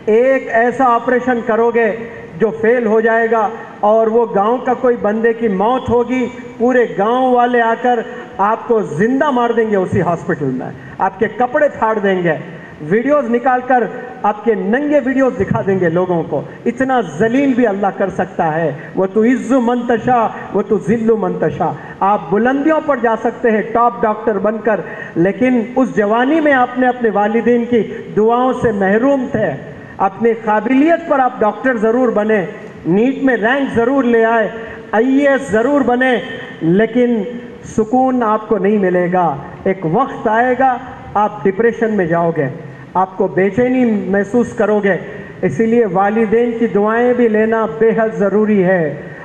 [SPEAKER 2] ایک ایسا آپریشن کرو گے جو فیل ہو جائے گا اور وہ گاؤں کا کوئی بندے کی موت ہوگی، پورے گاؤں والے آ کر آپ کو زندہ مار دیں گے اسی ہاسپٹل میں، آپ کے کپڑے پھاڑ دیں گے، ویڈیوز نکال کر آپ کے ننگے ویڈیوز دکھا دیں گے لوگوں کو۔ اتنا ذلیل بھی اللہ کر سکتا ہے، وَتُعِزُّ مَن تَشَاءُ وَتُذِلُّ مَن تَشَاءُ۔ آپ بلندیوں پر جا سکتے ہیں ٹاپ ڈاکٹر بن کر، لیکن اس جوانی میں آپ نے اپنے والدین کی دعاؤں سے محروم تھے۔ اپنی قابلیت پر آپ ڈاکٹر ضرور بنے، نیٹ میں رینک ضرور لے آئے، IAS ضرور بنے، لیکن سکون آپ کو نہیں ملے گا۔ ایک وقت آئے گا آپ ڈپریشن میں جاؤ گے، آپ کو بے چینی محسوس کرو گے۔ اسی لیے والدین کی دعائیں بھی لینا بے حد ضروری ہے۔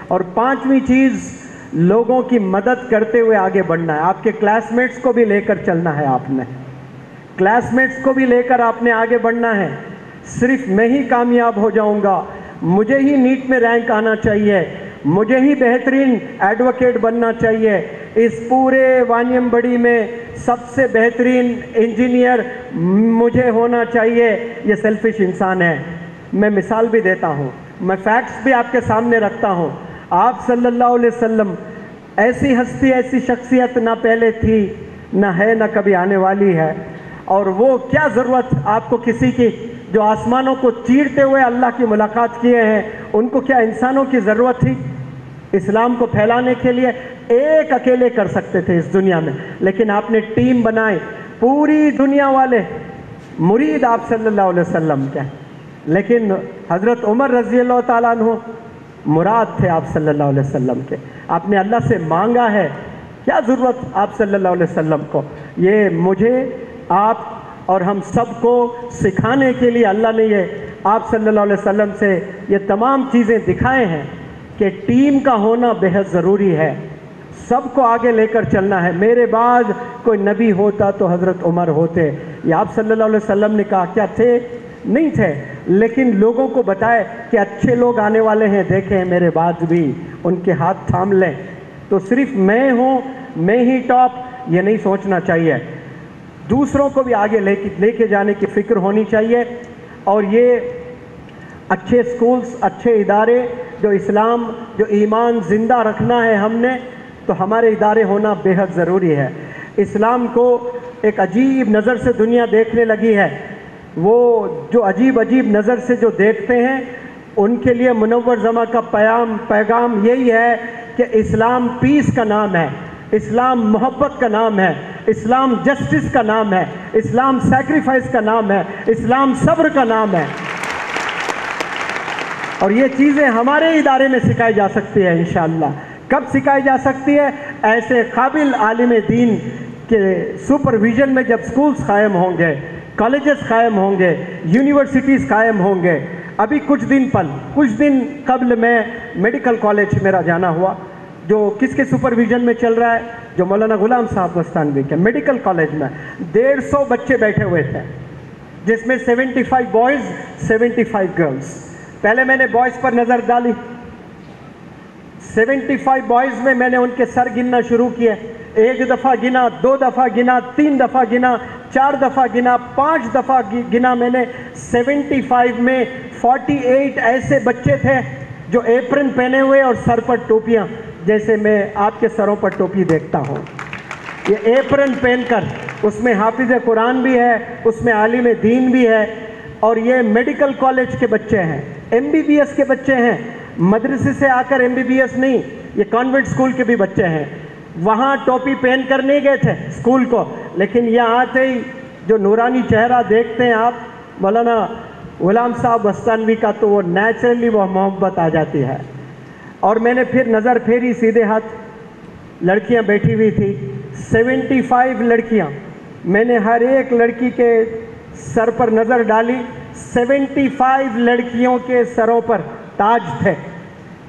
[SPEAKER 2] اور 5ویں چیز، لوگوں کی مدد کرتے ہوئے آگے بڑھنا ہے۔ آپ کے کلاس میٹس کو بھی لے کر چلنا ہے، آپ نے کلاس میٹس کو بھی لے کر آپ نے آگے بڑھنا ہے۔ صرف میں ہی کامیاب ہو جاؤں گا، مجھے ہی نیٹ میں رینک آنا چاہیے، مجھے ہی بہترین ایڈوکیٹ بننا چاہیے، اس پورے وانیم بڑی میں سب سے بہترین انجینئر مجھے ہونا چاہیے، یہ سیلفش انسان ہے۔ میں مثال بھی دیتا ہوں، میں فیکٹس بھی آپ کے سامنے رکھتا ہوں۔ آپ صلی اللہ علیہ وسلم ایسی ہستی، ایسی شخصیت نہ پہلے تھی، نہ ہے، نہ کبھی آنے والی ہے، اور وہ کیا ضرورت آپ کو کسی کی؟ جو آسمانوں کو چیرتے ہوئے اللہ کی ملاقات کیے ہیں، ان کو کیا انسانوں کی ضرورت تھی؟ اسلام کو پھیلانے کے لیے ایک اکیلے کر سکتے تھے اس دنیا میں، لیکن آپ نے ٹیم بنائی، پوری دنیا والے مرید آپ صلی اللہ علیہ وسلم کے۔ لیکن حضرت عمر رضی اللہ تعالیٰ عنہ مراد تھے آپ صلی اللہ علیہ وسلم کے۔ آپ نے اللہ سے مانگا ہے، کیا ضرورت آپ صلی اللہ علیہ وسلم کو؟ یہ مجھے، آپ اور ہم سب کو سکھانے کے لیے اللہ نے یہ آپ صلی اللہ علیہ وسلم سے یہ تمام چیزیں دکھائے ہیں کہ ٹیم کا ہونا بے حد ضروری ہے، سب کو آگے لے کر چلنا ہے۔ میرے بعد کوئی نبی ہوتا تو حضرت عمر ہوتے، یہ آپ صلی اللہ علیہ وسلم نے کہا، کیا تھے؟ نہیں تھے، لیکن لوگوں کو بتائے کہ اچھے لوگ آنے والے ہیں، دیکھیں میرے بعد بھی ان کے ہاتھ تھام لیں۔ تو صرف میں ہوں، میں ہی ٹاپ، یہ نہیں سوچنا چاہیے، دوسروں کو بھی آگے لے کے جانے کی فکر ہونی چاہیے۔ اور یہ اچھے سکولز، اچھے ادارے، جو اسلام، جو ایمان زندہ رکھنا ہے ہم نے، تو ہمارے ادارے ہونا بے حد ضروری ہے۔ اسلام کو ایک عجیب نظر سے دنیا دیکھنے لگی ہے، وہ جو عجیب نظر سے جو دیکھتے ہیں، ان کے لیے منور زماں کا پیغام یہی ہے کہ اسلام پیس کا نام ہے، اسلام محبت کا نام ہے، اسلام جسٹس کا نام ہے، اسلام سیکریفائس کا نام ہے، اسلام صبر کا نام ہے۔ اور یہ چیزیں ہمارے ادارے میں سکھائی جا سکتی ہے انشاءاللہ۔ کب سکھائی جا سکتی ہے؟ ایسے قابل عالم دین کے سپرویژن میں جب سکولز قائم ہوں گے، کالجز قائم ہوں گے، یونیورسٹیز قائم ہوں گے۔ ابھی کچھ دن قبل میں میڈیکل کالج میرا جانا ہوا، جو کس کے سپرویژن میں چل رہا ہے؟ جو مولانا غلام صاحب مستانوی کے میڈیکل کالج میں 150 بچے بیٹھے ہوئے تھے، جس میں 75 بوائز، 75 گرلز۔ پہلے میں نے بوائز پر نظر ڈالی، 75 بوائز میں نے ان کے سر گننا شروع کیے، 1 دفعہ گنا، 2 دفعہ گنا، 3 دفعہ گنا، 4 دفعہ گنا، 5 دفعہ گنا میں نے۔ 75 میں 48 ایسے بچے تھے جو ایپرن پہنے ہوئے اور سر پر ٹوپیاں، جیسے میں آپ کے سروں پر ٹوپی دیکھتا ہوں، یہ ایپرن پہن کر، اس میں حافظ قرآن بھی ہے، اس میں عالم دین بھی ہے، اور یہ میڈیکل کالج کے بچے ہیں، MBBS کے بچے ہیں، مدرسے سے آ کر MBBS نہیں، یہ کانوینٹ اسکول کے بھی بچے ہیں۔ وہاں ٹوپی پہن کر نہیں گئے تھے اسکول کو، لیکن یہاں آتے ہی جو نورانی چہرہ دیکھتے ہیں آپ مولانا غلام صاحب مستانوی کا، تو وہ نیچرلی وہ محبت آ جاتی ہے۔ اور میں نے پھر نظر پھیری، سیدھے ہاتھ لڑکیاں بیٹھی ہوئی تھی، 75 لڑکیاں، میں نے ہر ایک لڑکی کے سر پر نظر ڈالی، 75 لڑکیوں کے سروں پر تاج تھے۔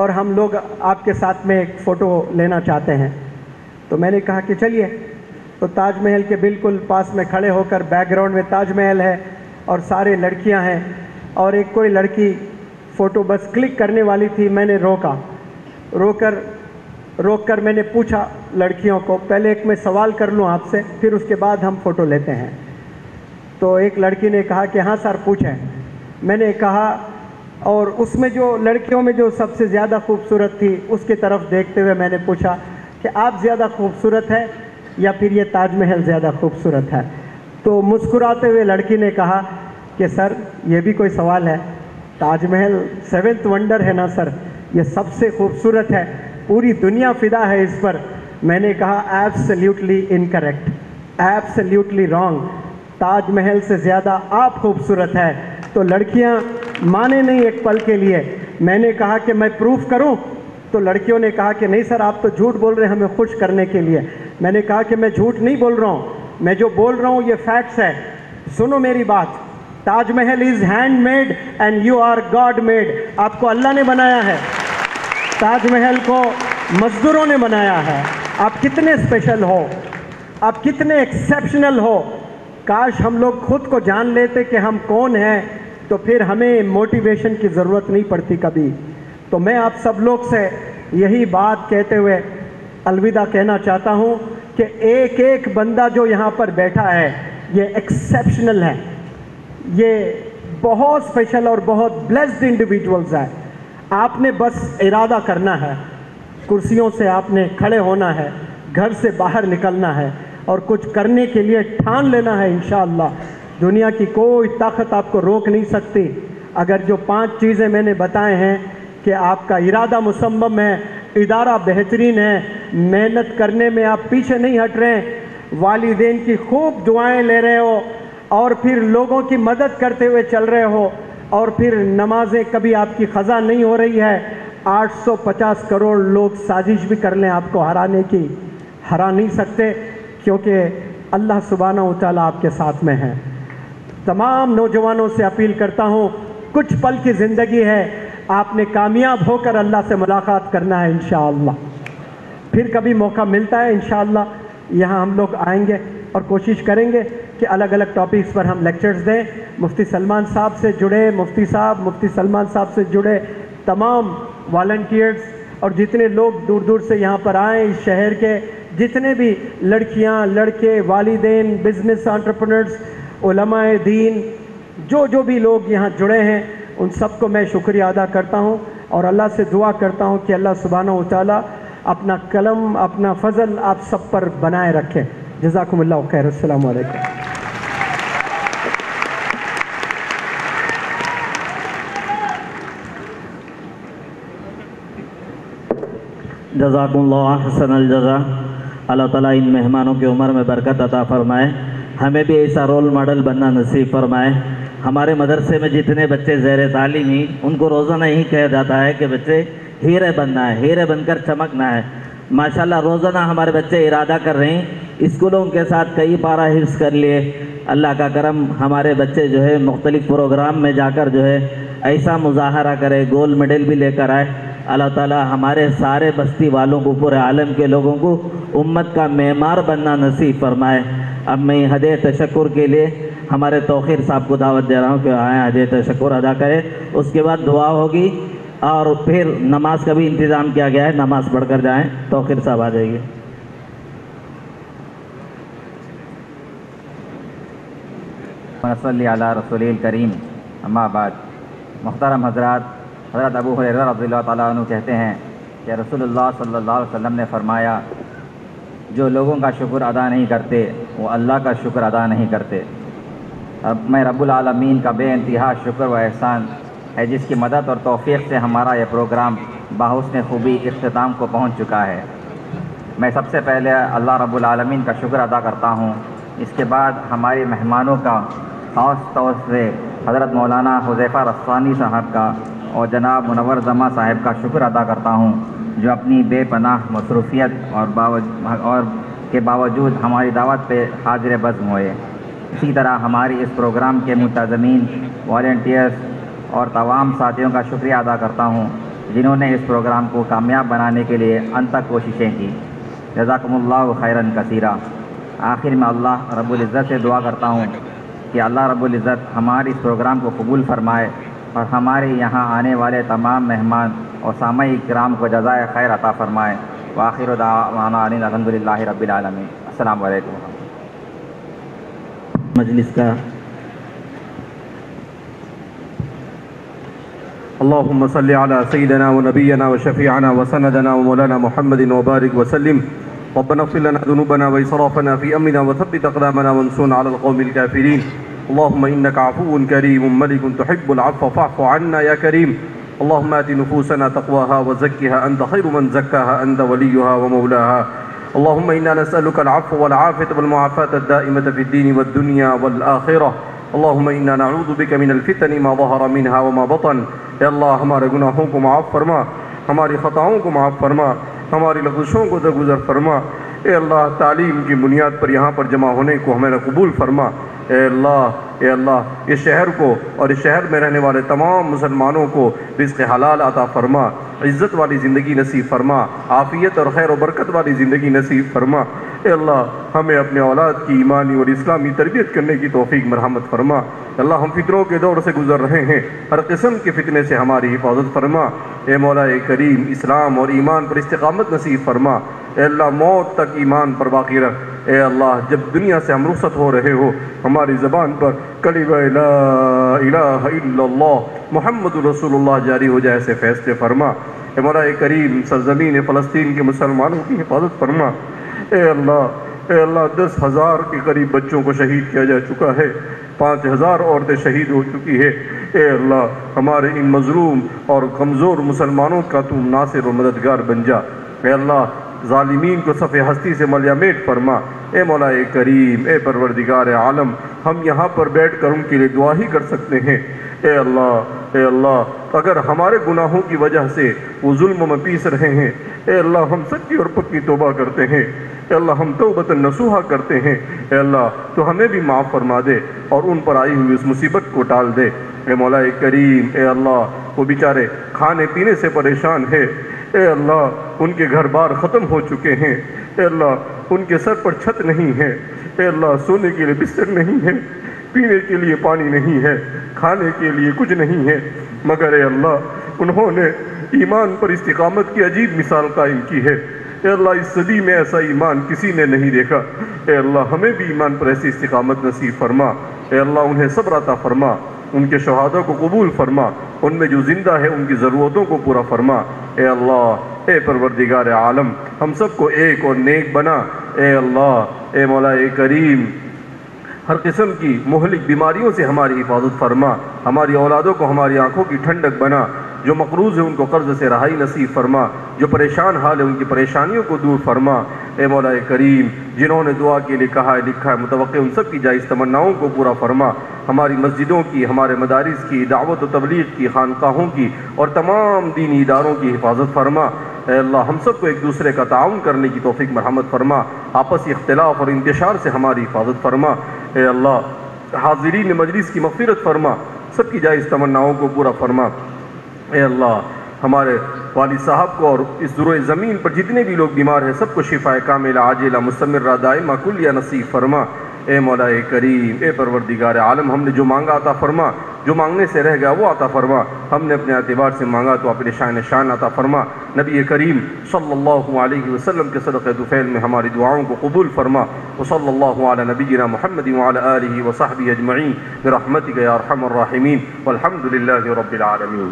[SPEAKER 2] اور ہم لوگ آپ کے ساتھ میں ایک فوٹو لینا چاہتے ہیں. تو میں نے کہا کہ چلیے. تو تاج محل کے بالکل پاس میں کھڑے ہو کر بیک گراؤنڈ میں تاج محل ہے اور سارے لڑکیاں ہیں, اور ایک کوئی لڑکی فوٹو بس کلک کرنے والی تھی. میں نے روک کر میں نے پوچھا لڑکیوں کو, پہلے ایک میں سوال کر لوں آپ سے, پھر اس کے بعد ہم فوٹو لیتے ہیں. تو ایک لڑکی نے کہا کہ ہاں سر پوچھیں. میں نے کہا, اور اس میں جو لڑکیوں میں جو سب سے زیادہ خوبصورت تھی اس کی طرف دیکھتے ہوئے میں نے پوچھا کہ آپ زیادہ خوبصورت ہے یا پھر یہ تاج محل زیادہ خوبصورت ہے؟ تو مسکراتے ہوئے لڑکی نے کہا کہ سر یہ بھی کوئی سوال ہے, تاج محل 7th ونڈر ہے نا سر, یہ سب سے خوبصورت ہے, پوری دنیا فدا ہے اس پر. میں نے کہا absolutely incorrect, absolutely wrong, Taj Mahal سے زیادہ آپ خوبصورت ہے. تو لڑکیاں مانے نہیں ایک پل کے لیے. میں نے کہا کہ میں پروف کروں؟ تو لڑکیوں نے کہا کہ نہیں سر آپ تو جھوٹ بول رہے ہیں ہمیں خوش کرنے کے لیے. میں نے کہا کہ میں جھوٹ نہیں بول رہا ہوں, میں جو بول رہا ہوں یہ فیکٹس ہے. سنو میری بات, Taj Mahal is hand made and you are God made. آپ کو اللہ نے بنایا ہے, تاج محل کو مزدوروں نے بنایا ہے. آپ کتنے اسپیشل ہو, آپ کتنے ایکسیپشنل ہو. کاش ہم لوگ خود کو جان لیتے کہ ہم کون ہیں, تو پھر ہمیں موٹیویشن کی ضرورت نہیں پڑتی کبھی. تو میں آپ سب لوگ سے یہی بات کہتے ہوئے الوداع کہنا چاہتا ہوں کہ ایک ایک بندہ جو یہاں پر بیٹھا ہے یہ ایکسیپشنل ہے, یہ بہت اسپیشل اور بہت بلیسڈ انڈیویجولز ہیں. آپ نے بس ارادہ کرنا ہے, کرسیوں سے آپ نے کھڑے ہونا ہے, گھر سے باہر نکلنا ہے اور کچھ کرنے کے لیے ٹھان لینا ہے. انشاءاللہ دنیا کی کوئی طاقت آپ کو روک نہیں سکتی. اگر جو 5 چیزیں میں نے بتائے ہیں کہ آپ کا ارادہ مصمم ہے, ادارہ بہترین ہے, محنت کرنے میں آپ پیچھے نہیں ہٹ رہے, والدین کی خوب دعائیں لے رہے ہو, اور پھر لوگوں کی مدد کرتے ہوئے چل رہے ہو, اور پھر نمازیں کبھی آپ کی قضا نہیں ہو رہی ہے. 850 کروڑ لوگ سازش بھی کر لیں آپ کو ہرانے کی, ہرا نہیں سکتے, کیونکہ اللہ سبحانہ و تعالیٰ آپ کے ساتھ میں ہے. تمام نوجوانوں سے اپیل کرتا ہوں, کچھ پل کی زندگی ہے, آپ نے کامیاب ہو کر اللہ سے ملاقات کرنا ہے انشاءاللہ. پھر کبھی موقع ملتا ہے انشاءاللہ یہاں ہم لوگ آئیں گے اور کوشش کریں گے کہ الگ الگ ٹاپکس پر ہم لیکچرز دیں. مفتی سلمان صاحب سے جڑے, مفتی صاحب, مفتی سلمان صاحب سے جڑے تمام والنٹیئرز اور جتنے لوگ دور دور سے یہاں پر آئیں, اس شہر کے جتنے بھی لڑکیاں, لڑکے, والدین, بزنس انٹرپرنرز, علماء دین, جو بھی لوگ یہاں جڑے ہیں, ان سب کو میں شکریہ ادا کرتا ہوں اور اللہ سے دعا کرتا ہوں کہ اللہ سبحانہ و تعالیٰ اپنا کرم, اپنا فضل آپ سب پر بنائے رکھے. جزاکم اللہ خیر. السلام علیکم.
[SPEAKER 1] جزاکم اللہ احسن الجزا. اللہ تعالیٰ ان مہمانوں کی عمر میں برکت عطا فرمائے, ہمیں بھی ایسا رول ماڈل بننا نصیب فرمائے. ہمارے مدرسے میں جتنے بچے زیر تعلیم ہیں ان کو روزانہ یہی کہا جاتا ہے کہ بچے ہیرے بننا ہے, ہیرے بن کر چمکنا ہے. ماشاءاللہ روزانہ ہمارے بچے ارادہ کر رہے ہیں, اسکولوں کے ساتھ کئی پارہ حفظ کر لیے. اللہ کا کرم, ہمارے بچے جو ہے مختلف پروگرام میں جا کر جو ہے ایسا مظاہرہ کرے, گولڈ میڈل بھی لے کر آئے. اللہ تعالیٰ ہمارے سارے بستی والوں کو, پورے عالم کے لوگوں کو امت کا معمار بننا نصیب فرمائے. اب میں ہدیہ تشکر کے لیے ہمارے توقیر صاحب کو دعوت دے رہا ہوں کہ آئیں ہدیہ تشکر ادا کریں. اس کے بعد دعا ہوگی اور پھر نماز کا بھی انتظام کیا گیا ہے, نماز پڑھ کر جائیں. توقیر صاحب آ جائیے.
[SPEAKER 3] صلی علی رسول کریم. اما بعد. محترم حضرات, حضرت ابو ہریرہ رضی اللہ تعالیٰ عنہ کہتے ہیں کہ رسول اللہ صلی اللہ علیہ وسلم نے فرمایا, جو لوگوں کا شکر ادا نہیں کرتے وہ اللہ کا شکر ادا نہیں کرتے. اب میں رب العالمین کا بے انتہا شکر و احسان ہے جس کی مدد اور توفیق سے ہمارا یہ پروگرام بحسن خوبی اختتام کو پہنچ چکا ہے. میں سب سے پہلے اللہ رب العالمین کا شکر ادا کرتا ہوں. اس کے بعد ہمارے مہمانوں کا خاص طور سے حضرت مولانا حذیفہ رسوانی صاحب کا اور جناب منور زماں صاحب کا شکر ادا کرتا ہوں, جو اپنی بے پناہ مصروفیت اور کے باوجود ہماری دعوت پہ حاضر بزم ہوئے. اسی طرح ہماری اس پروگرام کے منتظمین, والنٹیئرز اور تمام ساتھیوں کا شکریہ ادا کرتا ہوں جنہوں نے اس پروگرام کو کامیاب بنانے کے لیے انتھک کوششیں کی۔ جزاکم اللہ خیراً کثیرا۔ آخر میں اللہ رب العزت سے دعا کرتا ہوں کہ اللہ رب العزت ہمارے اس پروگرام کو قبول فرمائے اور ہمارے یہاں آنے والے تمام مہمان اور سامعین کرام کو جزائے خیر عطا فرمائے۔ وآخر دعوانا ان الحمد للہ رب العالمین۔ السلام علیکم۔
[SPEAKER 1] مجلس کا
[SPEAKER 4] اللهم صل على سيدنا ونبينا وشفيعنا وسندنا ومولانا محمد وبارك وسلم. ربنا اغفر لنا ذنوبنا وإسرافنا في أمرنا وثبت أقدامنا وانصرنا على القوم الكافرين. اللهم إنك عفو كريم ملك تحب العفو فاعف عنا يا كريم. اللهم آت نفوسنا تقواها وزكها أنت خير من زكاها أنت وليها ومولاها. اللهم إنا نسألك العفو والعافية والمعافاة الدائمة في الدين والدنيا والآخرة. اللهم إنا نعوذ بك من الفتن ما ظهر منها وما بطن. اے اللہ ہمارے گناہوں کو معاف فرما، ہماری خطاؤں کو معاف فرما، ہماری لغزشوں کو درگزر فرما۔ اے اللہ تعلیم کی بنیاد پر یہاں پر جمع ہونے کو ہمیں قبول فرما۔ اے اللہ اس شہر کو اور اس شہر میں رہنے والے تمام مسلمانوں کو رزق حلال عطا فرما، عزت والی زندگی نصیب فرما، عافیت اور خیر و برکت والی زندگی نصیب فرما۔ اے اللہ ہمیں اپنے اولاد کی ایمانی اور اسلامی تربیت کرنے کی توفیق مرحمت فرما۔ اللہ ہم فطروں کے دور سے گزر رہے ہیں، ہر قسم کے فتنے سے ہماری حفاظت فرما۔ اے مولا کریم اسلام اور ایمان پر استقامت نصیب فرما۔ اے اللہ موت تک ایمان پر باقی رکھ۔ اے اللہ جب دنیا سے ہم رخصت ہو رہے ہو ہماری زبان پر کلمہ لا الہ الا اللہ محمد رسول اللہ جاری ہو جائے ایسے فیصلے فرما۔ اے مولا کریم سرزمین فلسطین کے مسلمانوں کی حفاظت فرما۔ اے اللہ 10,000 کے قریب بچوں کو شہید کیا جا چکا ہے، 5,000 عورتیں شہید ہو چکی ہے۔ اے اللہ ہمارے ان مظلوم اور کمزور مسلمانوں کا تم ناصر و مددگار بن جا۔ اے اللہ ظالمین کو صف ہستی سے ملیامت فرما۔ اے مولا کریم اے پروردگار عالم ہم یہاں پر بیٹھ کر ان کے لیے دعا ہی کر سکتے ہیں۔ اے اللہ اگر ہمارے گناہوں کی وجہ سے وہ ظلم میں پیس رہے ہیں، اے اللہ ہم سچی اور پکی توبہ کرتے ہیں۔ اے اللہ ہم توبۃ نصوحہ کرتے ہیں۔ اے اللہ تو ہمیں بھی معاف فرما دے اور ان پر آئی ہوئی اس مصیبت کو ٹال دے۔ اے مولا کریم اے اللہ وہ بیچارے کھانے پینے سے پریشان ہے، اے اللہ ان کے گھر بار ختم ہو چکے ہیں، اے اللہ ان کے سر پر چھت نہیں ہے، اے اللہ سونے کے لیے بستر نہیں ہے، پینے کے لیے پانی نہیں ہے، کھانے کے لیے کچھ نہیں ہے، مگر اے اللہ انہوں نے ایمان پر استقامت کی عجیب مثال قائم کی ہے۔ اے اللہ اس صدی میں ایسا ایمان کسی نے نہیں دیکھا۔ اے اللہ ہمیں بھی ایمان پر ایسی استقامت نصیب فرما۔ اے اللہ انہیں صبر عطا فرما، ان کے شہادوں کو قبول فرما، ان میں جو زندہ ہے ان کی ضرورتوں کو پورا فرما۔ اے اللہ اے پروردگار عالم ہم سب کو ایک اور نیک بنا۔ اے اللہ اے مولا کریم ہر قسم کی مہلک بیماریوں سے ہماری حفاظت فرما، ہماری اولادوں کو ہماری آنکھوں کی ٹھنڈک بنا، جو مقروض ہیں ان کو قرض سے رہائی نصیب فرما، جو پریشان حال ہے ان کی پریشانیوں کو دور فرما۔ اے مولا کریم جنہوں نے دعا کے لیے کہا ہے لکھا ہے متوقع ان سب کی جائز تمناؤں کو پورا فرما، ہماری مسجدوں کی، ہمارے مدارس کی، دعوت و تبلیغ کی، خانقاہوں کی اور تمام دینی اداروں کی حفاظت فرما۔ اے اللہ ہم سب کو ایک دوسرے کا تعاون کرنے کی توفیق مرحمت فرما، آپسی اختلاف اور انتشار سے ہماری حفاظت فرما۔ اے اللہ حاضرین مجلس کی مغفرت فرما، سب کی جائز تمناؤں کو پورا فرما۔ اے اللہ ہمارے والد صاحب کو اور اس ذروع زمین پر جتنے بھی لوگ بیمار ہیں سب کو شفاء کاملہ عاجلہ مستمرہ دائمہ کلیہ نصیب فرما۔ اے مولا کریم اے پروردگار عالم ہم نے جو مانگا عطا فرما، جو مانگنے سے رہ گیا وہ عطا فرما، ہم نے اپنے اعتبار سے مانگا تو اپنے شان عطا فرما۔ نبی کریم صلی اللہ علیہ وسلم کے صدقہ طفیل میں ہماری دعاؤں کو قبول فرما۔ وصلی اللہ علی نبینا محمد وعلی آلہ وصحبہ اجمعین برحمتک یا ارحم الراحمین والحمد للہ رب العالمین۔